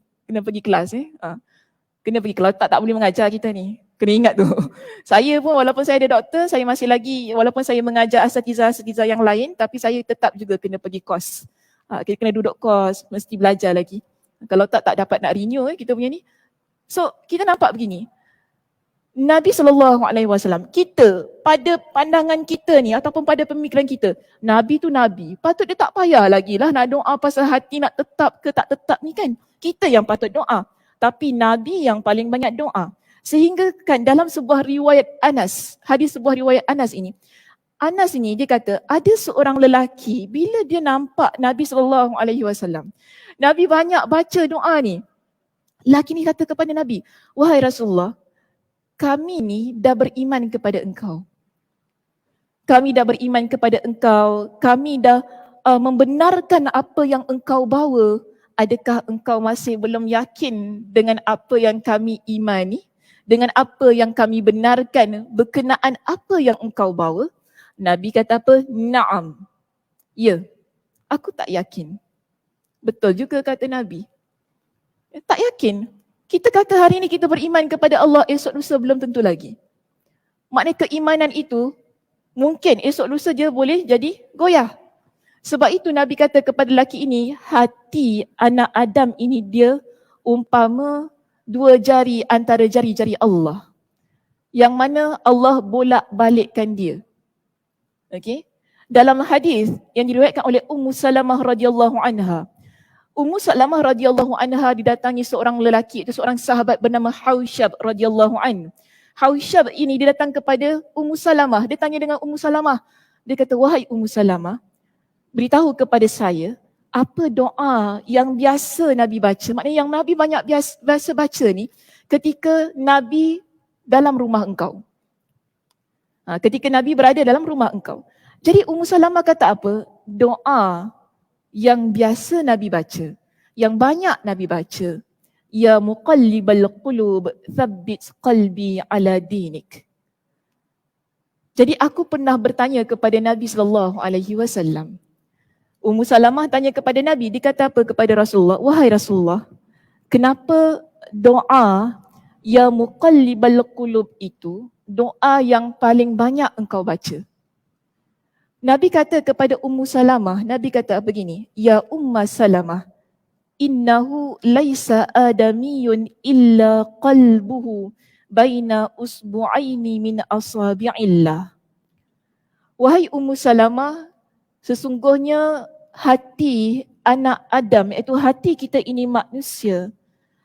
A: kelas Kena pergi kelas, tak boleh mengajar kita ni. Kena ingat tu. Saya pun walaupun saya ada doktor, saya masih lagi, walaupun saya mengajar Asatizah yang lain, tapi saya tetap juga kena pergi kos. Kita kena duduk kos, mesti belajar lagi. Kalau tak dapat nak renew kita punya ni. So, kita nampak begini. Nabi SAW, kita pada pandangan kita ni ataupun pada pemikiran kita, Nabi tu Nabi, patut dia tak payah lagi lah nak doa pasal hati nak tetap ke tak tetap ni kan. Kita yang patut doa. Tapi Nabi yang paling banyak doa. Sehingga kan dalam sebuah riwayat Anas, hadis sebuah riwayat Anas ini dia kata ada seorang lelaki bila dia nampak Nabi SAW, Nabi banyak baca doa ni. Lelaki ni kata kepada Nabi, wahai Rasulullah, kami ni dah beriman kepada engkau. Kami dah beriman kepada engkau. Kami dah membenarkan apa yang engkau bawa. Adakah engkau masih belum yakin dengan apa yang kami imani? Dengan apa yang kami benarkan berkenaan apa yang engkau bawa? Nabi kata apa? Naam. Ya, aku tak yakin. Betul juga kata Nabi. Tak yakin. Kita kata hari ini kita beriman kepada Allah, esok lusa belum tentu lagi. Maknanya keimanan itu mungkin esok lusa dia boleh jadi goyah. Sebab itu Nabi kata kepada lelaki ini, hati anak Adam ini dia umpama dua jari antara jari-jari Allah. Yang mana Allah bolak-balikkan dia. Okey? Dalam hadis yang diriwayatkan oleh Ummu Salamah radhiyallahu anha, Ummu Salamah radhiyallahu anha didatangi seorang lelaki, itu seorang sahabat bernama Hausyab radhiyallahu an. Hausyab ini dia datang kepada Ummu Salamah. Dia tanya dengan Ummu Salamah. Dia kata, wahai Ummu Salamah, beritahu kepada saya apa doa yang biasa Nabi baca. Maknanya yang Nabi banyak biasa baca ni ketika Nabi dalam rumah engkau. Ketika Nabi berada dalam rumah engkau. Jadi Ummu Salamah kata apa? Doa yang biasa Nabi baca, yang banyak Nabi baca, ya muqallibal qulub, tsabbit qalbi ala dinik. Jadi aku pernah bertanya kepada Nabi SAW. Ummu Salamah tanya kepada Nabi, dia kata apa kepada Rasulullah? Wahai Rasulullah, kenapa doa ya muqallibal qulub itu doa yang paling banyak engkau baca? Nabi kata kepada Ummu Salamah, Nabi kata begini, ya Umma Salamah, innahu laisa adamiyun illa qalbuhu baina usbu'aini min asabi'illah. Wahai Ummu Salamah, sesungguhnya hati anak Adam, iaitu hati kita ini manusia,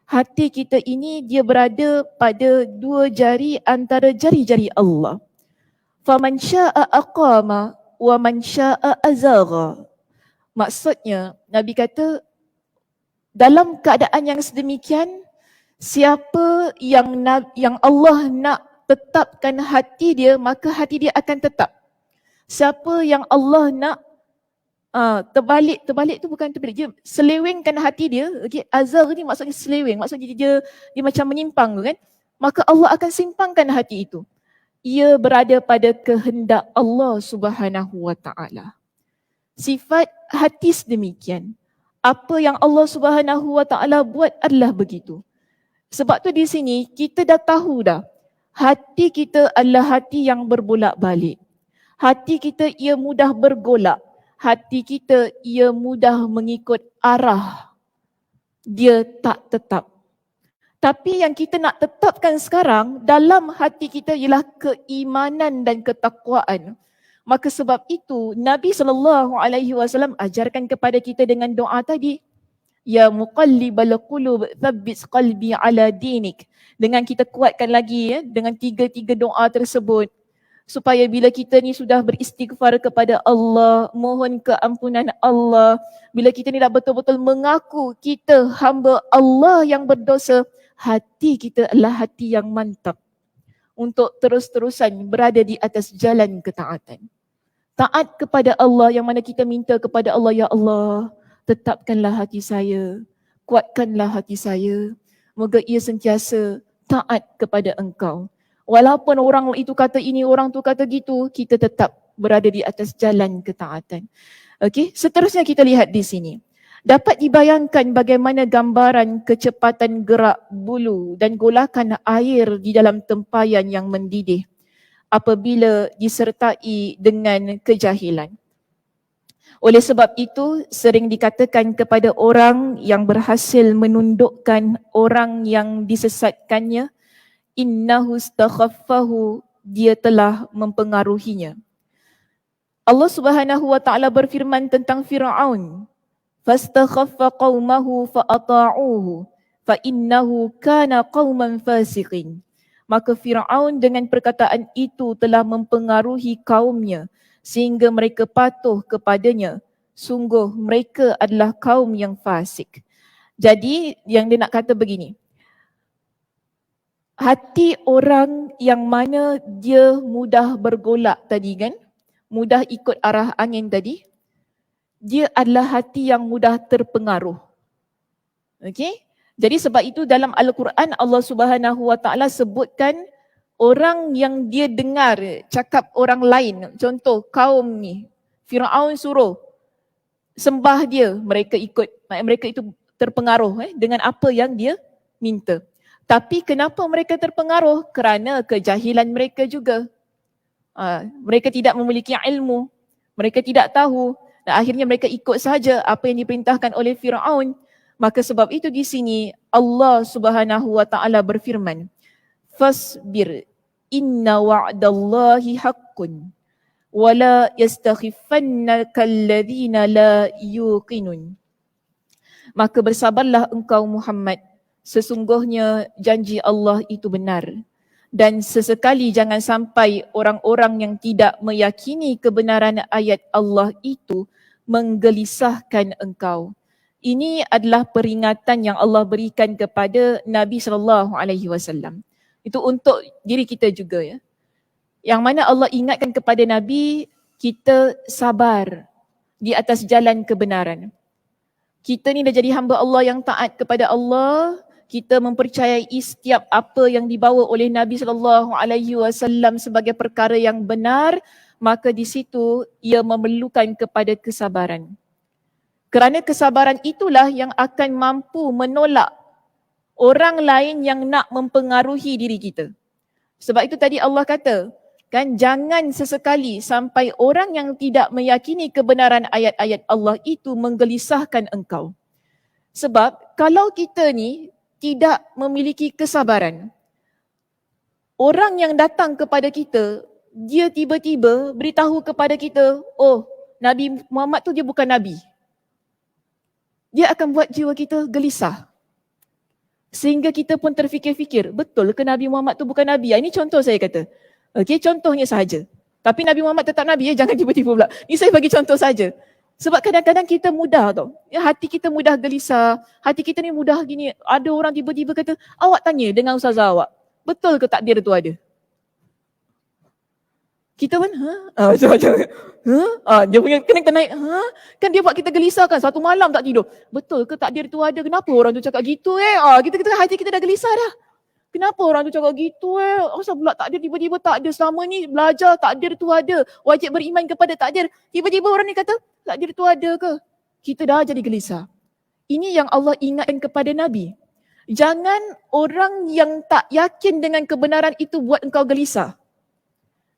A: hati kita ini dia berada pada dua jari antara jari-jari Allah. Faman syaa aqama wa man syaa azagha. Maksudnya Nabi kata dalam keadaan yang sedemikian, siapa yang Allah nak tetapkan hati dia, maka hati dia akan tetap. Siapa yang Allah nak terbalik tu bukan terbalik, dia selewengkan hati dia, okay? Azar ni maksudnya seleweng, maksudnya dia macam menyimpang kan, maka Allah akan simpangkan hati itu. Ia berada pada kehendak Allah Subhanahu wa taala. Sifat hati sedemikian. Apa yang Allah Subhanahu wa taala buat adalah begitu. Sebab tu di sini kita dah tahu dah, hati kita adalah hati yang berbolak-balik. Hati kita ia mudah bergolak. Hati kita ia mudah mengikut arah. Dia tak tetap. Tapi yang kita nak tetapkan sekarang dalam hati kita ialah keimanan dan ketakwaan. Maka sebab itu Nabi SAW ajarkan kepada kita dengan doa tadi. Ya muqallibal qulub thabbit qalbi ala dinik. Dengan kita kuatkan lagi dengan tiga doa tersebut. Supaya bila kita ni sudah beristighfar kepada Allah, mohon keampunan Allah, bila kita ni dah betul-betul mengaku kita hamba Allah yang berdosa, hati kita adalah hati yang mantap untuk terus-terusan berada di atas jalan ketaatan. Taat kepada Allah, yang mana kita minta kepada Allah, ya Allah, tetapkanlah hati saya, kuatkanlah hati saya, moga ia sentiasa taat kepada Engkau. Walaupun orang itu kata ini, orang tu kata gitu, kita tetap berada di atas jalan ketaatan. Okey, seterusnya kita lihat di sini. Dapat dibayangkan bagaimana gambaran kecepatan gerak bulu dan golakan air di dalam tempayan yang mendidih apabila disertai dengan kejahilan. Oleh sebab itu, sering dikatakan kepada orang yang berhasil menundukkan orang yang disesatkannya, innahu istakhaffahu, dia telah mempengaruhinya. Allah Subhanahu wa taala berfirman tentang Firaun, fastakhaffa qaumahu fa'ata'uhu fa innahu kana qauman fasiqin. Maka Firaun dengan perkataan itu telah mempengaruhi kaumnya sehingga mereka patuh kepadanya. Sungguh mereka adalah kaum yang fasik. Jadi yang dia nak kata begini, hati orang yang mana dia mudah bergolak tadi kan, mudah ikut arah angin tadi, dia adalah hati yang mudah terpengaruh. Okey? Jadi sebab itu dalam Al-Quran Allah Subhanahu wa taala sebutkan orang yang dia dengar cakap orang lain, contoh kaum ni, Firaun suruh sembah dia, mereka ikut, mereka itu terpengaruh dengan apa yang dia minta. Tapi kenapa mereka terpengaruh? Kerana kejahilan mereka juga. Mereka tidak memiliki ilmu, mereka tidak tahu, dan akhirnya mereka ikut sahaja apa yang diperintahkan oleh Firaun. Maka sebab itu di sini Allah Subhanahu wa taala berfirman, fasbir inna wa'dallahi haqqun wala yastakhifannaka alladhina la yuqinun. Maka bersabarlah engkau Muhammad, sesungguhnya janji Allah itu benar, dan sesekali jangan sampai orang-orang yang tidak meyakini kebenaran ayat Allah itu menggelisahkan engkau. Ini adalah peringatan yang Allah berikan kepada Nabi SAW. Itu untuk diri kita juga ya. Yang mana Allah ingatkan kepada Nabi, kita sabar di atas jalan kebenaran. Kita ni dah jadi hamba Allah yang taat kepada Allah. Kita mempercayai setiap apa yang dibawa oleh Nabi SAW sebagai perkara yang benar, maka di situ ia memerlukan kepada kesabaran. Kerana kesabaran itulah yang akan mampu menolak orang lain yang nak mempengaruhi diri kita. Sebab itu tadi Allah kata, kan, jangan sesekali sampai orang yang tidak meyakini kebenaran ayat-ayat Allah itu menggelisahkan engkau. Sebab kalau kita ni tidak memiliki kesabaran, orang yang datang kepada kita, dia tiba-tiba beritahu kepada kita, oh, Nabi Muhammad tu dia bukan Nabi. dia akan buat jiwa kita gelisah. Sehingga kita pun terfikir-fikir, betul ke Nabi Muhammad tu bukan Nabi? Ini contoh saya kata. Okey, contohnya sahaja. Tapi Nabi Muhammad tetap Nabi ya, jangan tiba-tiba pula. Ini saya bagi contoh saja. Sebab kadang-kadang kita mudah tau. Ya, hati kita mudah gelisah. Hati kita ni mudah gini. Ada orang tiba-tiba kata, awak tanya dengan ustazah awak, betul ke takdir tu ada? Kita pun, macam-macam. Dia punya kena naik, kan dia buat kita gelisah kan, satu malam tak tidur. Betul ke takdir tu ada? Kenapa orang tu cakap gitu kita hati kita dah gelisah dah. Kenapa orang tu cakap gitu Asal pula takdir tiba-tiba tak ada? Selama ni belajar takdir tu ada. Wajib beriman kepada takdir. Tiba-tiba orang ni kata takdir tu ada ke? Kita dah jadi gelisah. Ini yang Allah ingatkan kepada Nabi. Jangan orang yang tak yakin dengan kebenaran itu buat engkau gelisah.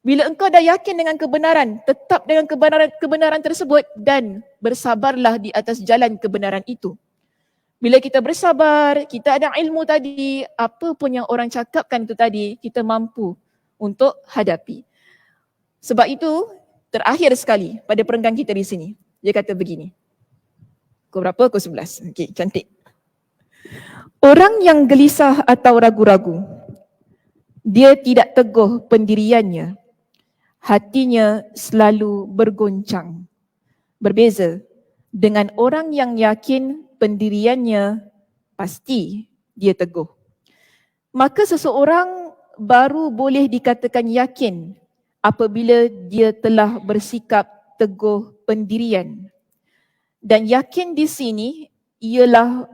A: Bila engkau dah yakin dengan kebenaran, tetap dengan kebenaran tersebut dan bersabarlah di atas jalan kebenaran itu. Bila kita bersabar, kita ada ilmu tadi, apa pun yang orang cakapkan itu tadi, kita mampu untuk hadapi. Sebab itu, terakhir sekali pada perenggan kita di sini, dia kata begini. Pukul berapa? Pukul 11. Okey, cantik. Orang yang gelisah atau ragu-ragu, dia tidak teguh pendiriannya. Hatinya selalu bergoncang. Berbeza dengan orang yang yakin pendiriannya pasti dia teguh. Maka seseorang baru boleh dikatakan yakin apabila dia telah bersikap teguh pendirian. Dan yakin di sini ialah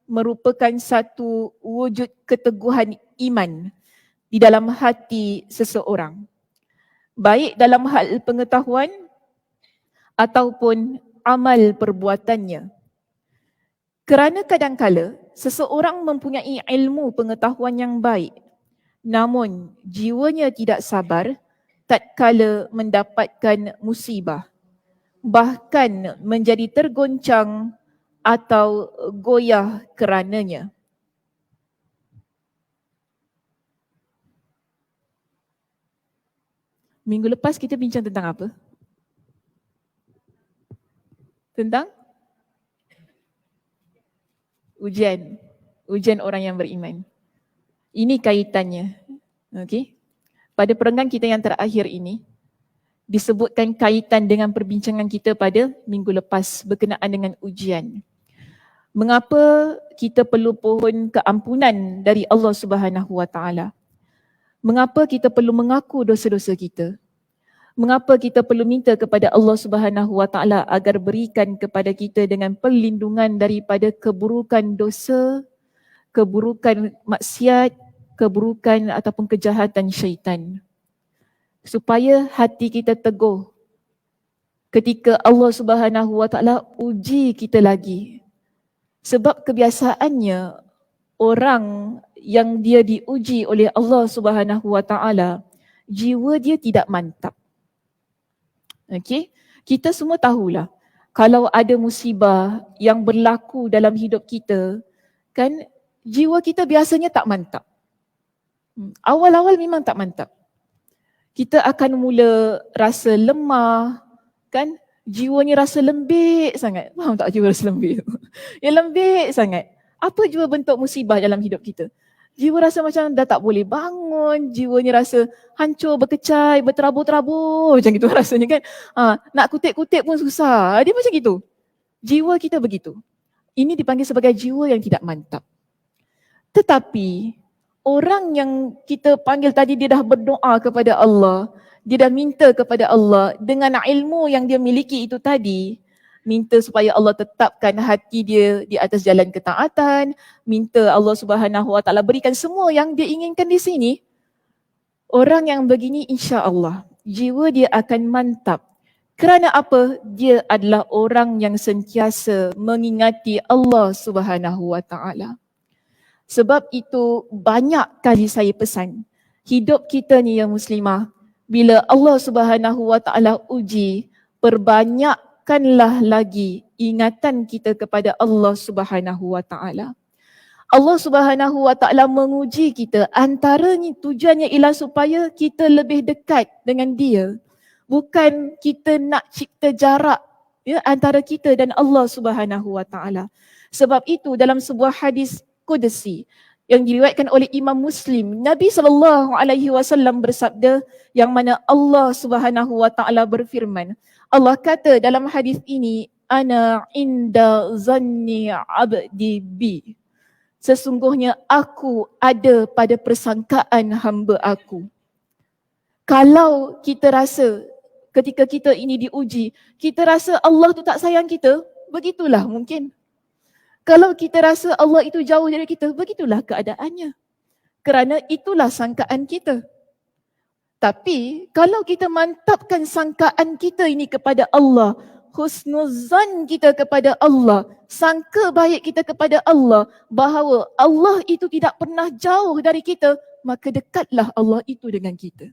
A: merupakan satu wujud keteguhan iman di dalam hati seseorang. Baik dalam hal pengetahuan ataupun amal perbuatannya. Kerana kadang-kala seseorang mempunyai ilmu pengetahuan yang baik, namun jiwanya tidak sabar tatkala mendapatkan musibah, bahkan menjadi tergoncang atau goyah kerananya. Minggu lepas kita bincang tentang apa? Tentang ujian orang yang beriman. Ini kaitannya. Okey. Pada perenggan kita yang terakhir ini disebutkan kaitan dengan perbincangan kita pada minggu lepas berkenaan dengan ujian. Mengapa kita perlu pohon keampunan dari Allah Subhanahu Wa Taala? Mengapa kita perlu mengaku dosa-dosa kita? Mengapa kita perlu minta kepada Allah Subhanahu Wa Taala agar berikan kepada kita dengan perlindungan daripada keburukan dosa, keburukan maksiat, keburukan ataupun kejahatan syaitan. Supaya hati kita teguh ketika Allah Subhanahu Wa Taala uji kita lagi. Sebab kebiasaannya orang yang dia diuji oleh Allah Subhanahu Wa Taala, jiwa dia tidak mantap. Okey, kita semua tahulah kalau ada musibah yang berlaku dalam hidup kita, kan jiwa kita biasanya tak mantap. Awal-awal memang tak mantap. Kita akan mula rasa lemah, kan? Jiwa ni rasa lembik sangat. Faham tak jiwa rasa lembik? Ya lembik sangat. Apa jua bentuk musibah dalam hidup kita? Jiwa rasa macam dah tak boleh bangun, jiwanya rasa hancur, berkecai, berterabur-terabur macam gitu rasanya kan. Nak kutip-kutip pun susah. Dia macam gitu. Jiwa kita begitu. Ini dipanggil sebagai jiwa yang tidak mantap. Tetapi orang yang kita panggil tadi dia dah berdoa kepada Allah, dia dah minta kepada Allah dengan ilmu yang dia miliki itu tadi, minta supaya Allah tetapkan hati dia di atas jalan ketaatan, minta Allah Subhanahu Wa Taala berikan semua yang dia inginkan di sini. Orang yang begini insya-Allah jiwa dia akan mantap. Kerana apa? Dia adalah orang yang sentiasa mengingati Allah Subhanahu Wa Taala. Sebab itu banyak kali saya pesan, hidup kita ni yang muslimah, bila Allah Subhanahu Wa Taala uji, perbanyakkanlah lagi ingatan kita kepada Allah Subhanahu Wa Taala. Allah Subhanahu Wa Taala menguji kita, antaranya tujuannya ialah supaya kita lebih dekat dengan Dia. Bukan kita nak cipta jarak ya, antara kita dan Allah Subhanahu wa taala. Sebab itu dalam sebuah hadis qudsi yang diriwayatkan oleh Imam Muslim, Nabi SAW bersabda, yang mana Allah Subhanahu wa taala berfirman. Allah kata dalam hadis ini, ana inda zanni abdi bi. Sesungguhnya aku ada pada persangkaan hamba aku. Kalau kita rasa ketika kita ini diuji, kita rasa Allah tu tak sayang kita, begitulah mungkin. Kalau kita rasa Allah itu jauh dari kita, begitulah keadaannya. Kerana itulah sangkaan kita. Tapi kalau kita mantapkan sangkaan kita ini kepada Allah, husnuzan kita kepada Allah, sangka baik kita kepada Allah, bahawa Allah itu tidak pernah jauh dari kita, maka dekatlah Allah itu dengan kita.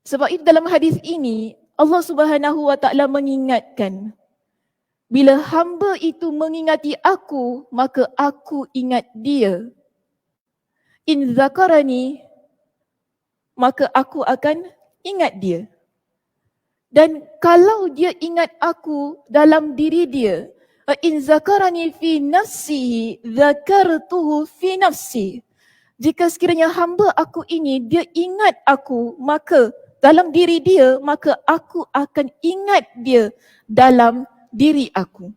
A: Sebab itu dalam hadis ini, Allah Subhanahu wa taala mengingatkan, bila hamba itu mengingati aku, maka aku ingat dia. In zakarani, maka aku akan ingat dia. Dan kalau dia ingat aku dalam diri dia, in zakarani fi nafsihi, zakartuhu fi nafsi. Jika sekiranya hamba aku ini, dia ingat aku, maka dalam diri dia, maka aku akan ingat dia dalam diri aku.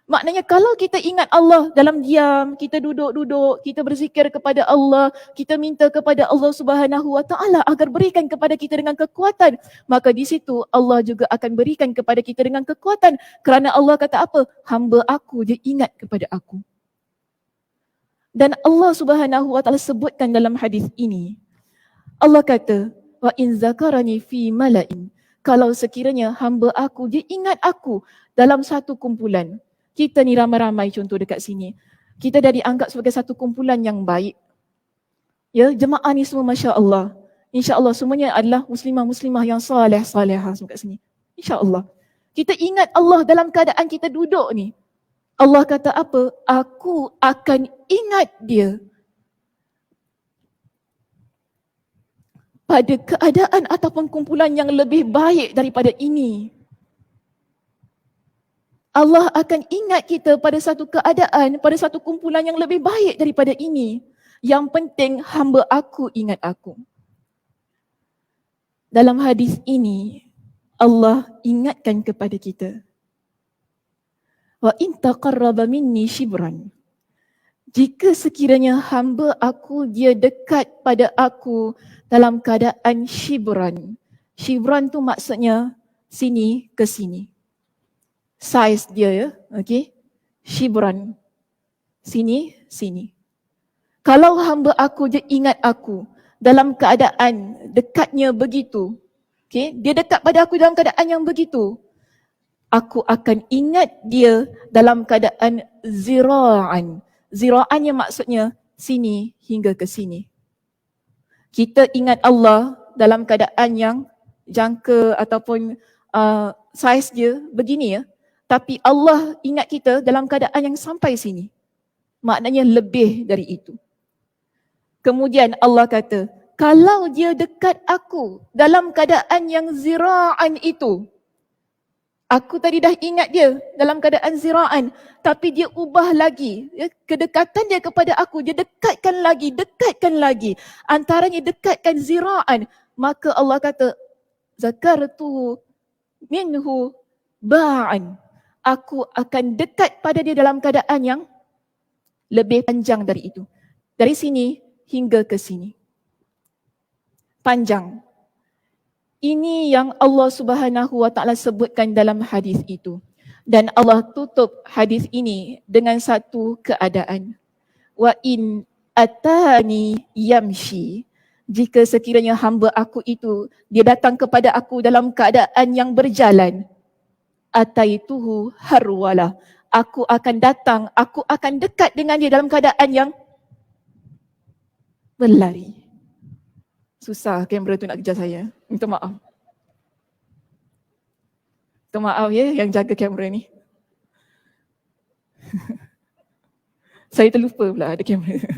A: Maknanya kalau kita ingat Allah dalam diam, kita duduk-duduk, kita berzikir kepada Allah, kita minta kepada Allah Subhanahu wa taala agar berikan kepada kita dengan kekuatan, maka di situ Allah juga akan berikan kepada kita dengan kekuatan. Kerana Allah kata apa? Hamba aku dia ingat kepada aku. Dan Allah Subhanahu wa taala sebutkan dalam hadis ini, Allah kata, wa in zakarani fi mala'in. Kalau sekiranya hamba aku dia ingat aku dalam satu kumpulan. Kita ni ramai-ramai contoh dekat sini. Kita dah dianggap sebagai satu kumpulan yang baik. Ya, jemaah ni semua masya-Allah. Insya-Allah semuanya adalah muslimah-muslimah yang saleh-salehah semua kat sini. Insya-Allah. Kita ingat Allah dalam keadaan kita duduk ni. Allah kata apa? Aku akan ingat dia pada keadaan ataupun kumpulan yang lebih baik daripada ini. Allah akan ingat kita pada satu keadaan, pada satu kumpulan yang lebih baik daripada ini. Yang penting hamba aku ingat aku. Dalam hadis ini, Allah ingatkan kepada kita. Wa in taqarraba minni shibran. Jika sekiranya hamba aku dia dekat pada aku dalam keadaan shibran. Shibran tu maksudnya sini ke sini. Size dia ya, okey. Shibran. Sini, sini. Kalau hamba aku dia ingat aku dalam keadaan dekatnya begitu. Okey, dia dekat pada aku dalam keadaan yang begitu. Aku akan ingat dia dalam keadaan zira'an. Zira'an yang maksudnya sini hingga ke sini. Kita ingat Allah dalam keadaan yang jangka ataupun saiz dia begini ya. Tapi Allah ingat kita dalam keadaan yang sampai sini. Maknanya lebih dari itu. Kemudian Allah kata, kalau dia dekat aku dalam keadaan yang zira'an itu, aku tadi dah ingat dia dalam keadaan zira'an, tapi dia ubah lagi. Ya, kedekatan dia kepada aku, dia dekatkan lagi. Antaranya dekatkan zira'an. Maka Allah kata, zakartu minhu ba'an. Aku akan dekat pada dia dalam keadaan yang lebih panjang dari itu. Dari sini hingga ke sini. Panjang. Ini yang Allah Subhanahu wa taala sebutkan dalam hadis itu. Dan Allah tutup hadis ini dengan satu keadaan. Wa in atani yamshi. Jika sekiranya hamba aku itu dia datang kepada aku dalam keadaan yang berjalan, ataituhu harwala. Aku akan datang, aku akan dekat dengan dia dalam keadaan yang berlari. Susah kamera tu nak kejar saya. Minta maaf. Minta maaf ya yang jaga kamera ni. Saya terlupa pula ada kamera.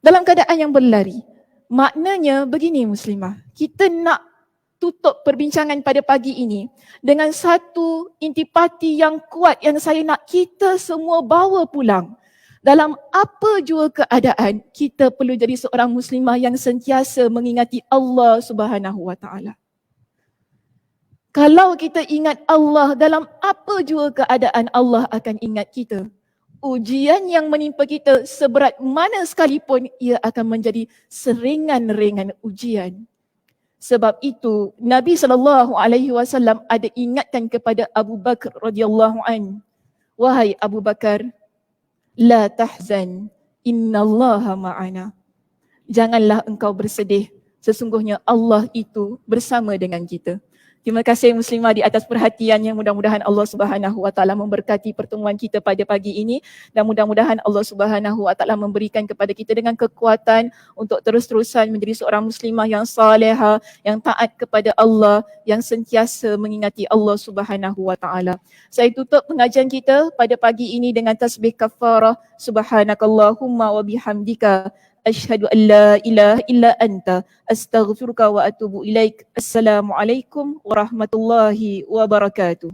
A: Dalam keadaan yang berlari. Maknanya begini muslimah, kita nak tutup perbincangan pada pagi ini dengan satu intipati yang kuat yang saya nak kita semua bawa pulang. Dalam apa jua keadaan, kita perlu jadi seorang muslimah yang sentiasa mengingati Allah Subhanahu Wa Taala. Kalau kita ingat Allah dalam apa jua keadaan, Allah akan ingat kita. Ujian yang menimpa kita seberat mana sekalipun, ia akan menjadi seringan-ringan ujian. Sebab itu Nabi SAW ada ingatkan kepada Abu Bakar radhiyallahu an, wahai Abu Bakar, la tahzan, innallaha ma'ana. Janganlah engkau bersedih, sesungguhnya Allah itu bersama dengan kita. Terima kasih muslimah di atas perhatiannya. Mudah-mudahan Allah Subhanahu Wa Taala memberkati pertemuan kita pada pagi ini dan mudah-mudahan Allah Subhanahu Wa Taala memberikan kepada kita dengan kekuatan untuk terus-terusan menjadi seorang muslimah yang salehah, yang taat kepada Allah, yang sentiasa mengingati Allah Subhanahu Wa Taala. Saya tutup pengajian kita pada pagi ini dengan tasbih kafarah. Subhanakallahumma wa bihamdika asyhadu an la ilaha illa anta astaghfiruka wa atubu ilaik. Assalamualaikum warahmatullahi wabarakatuh.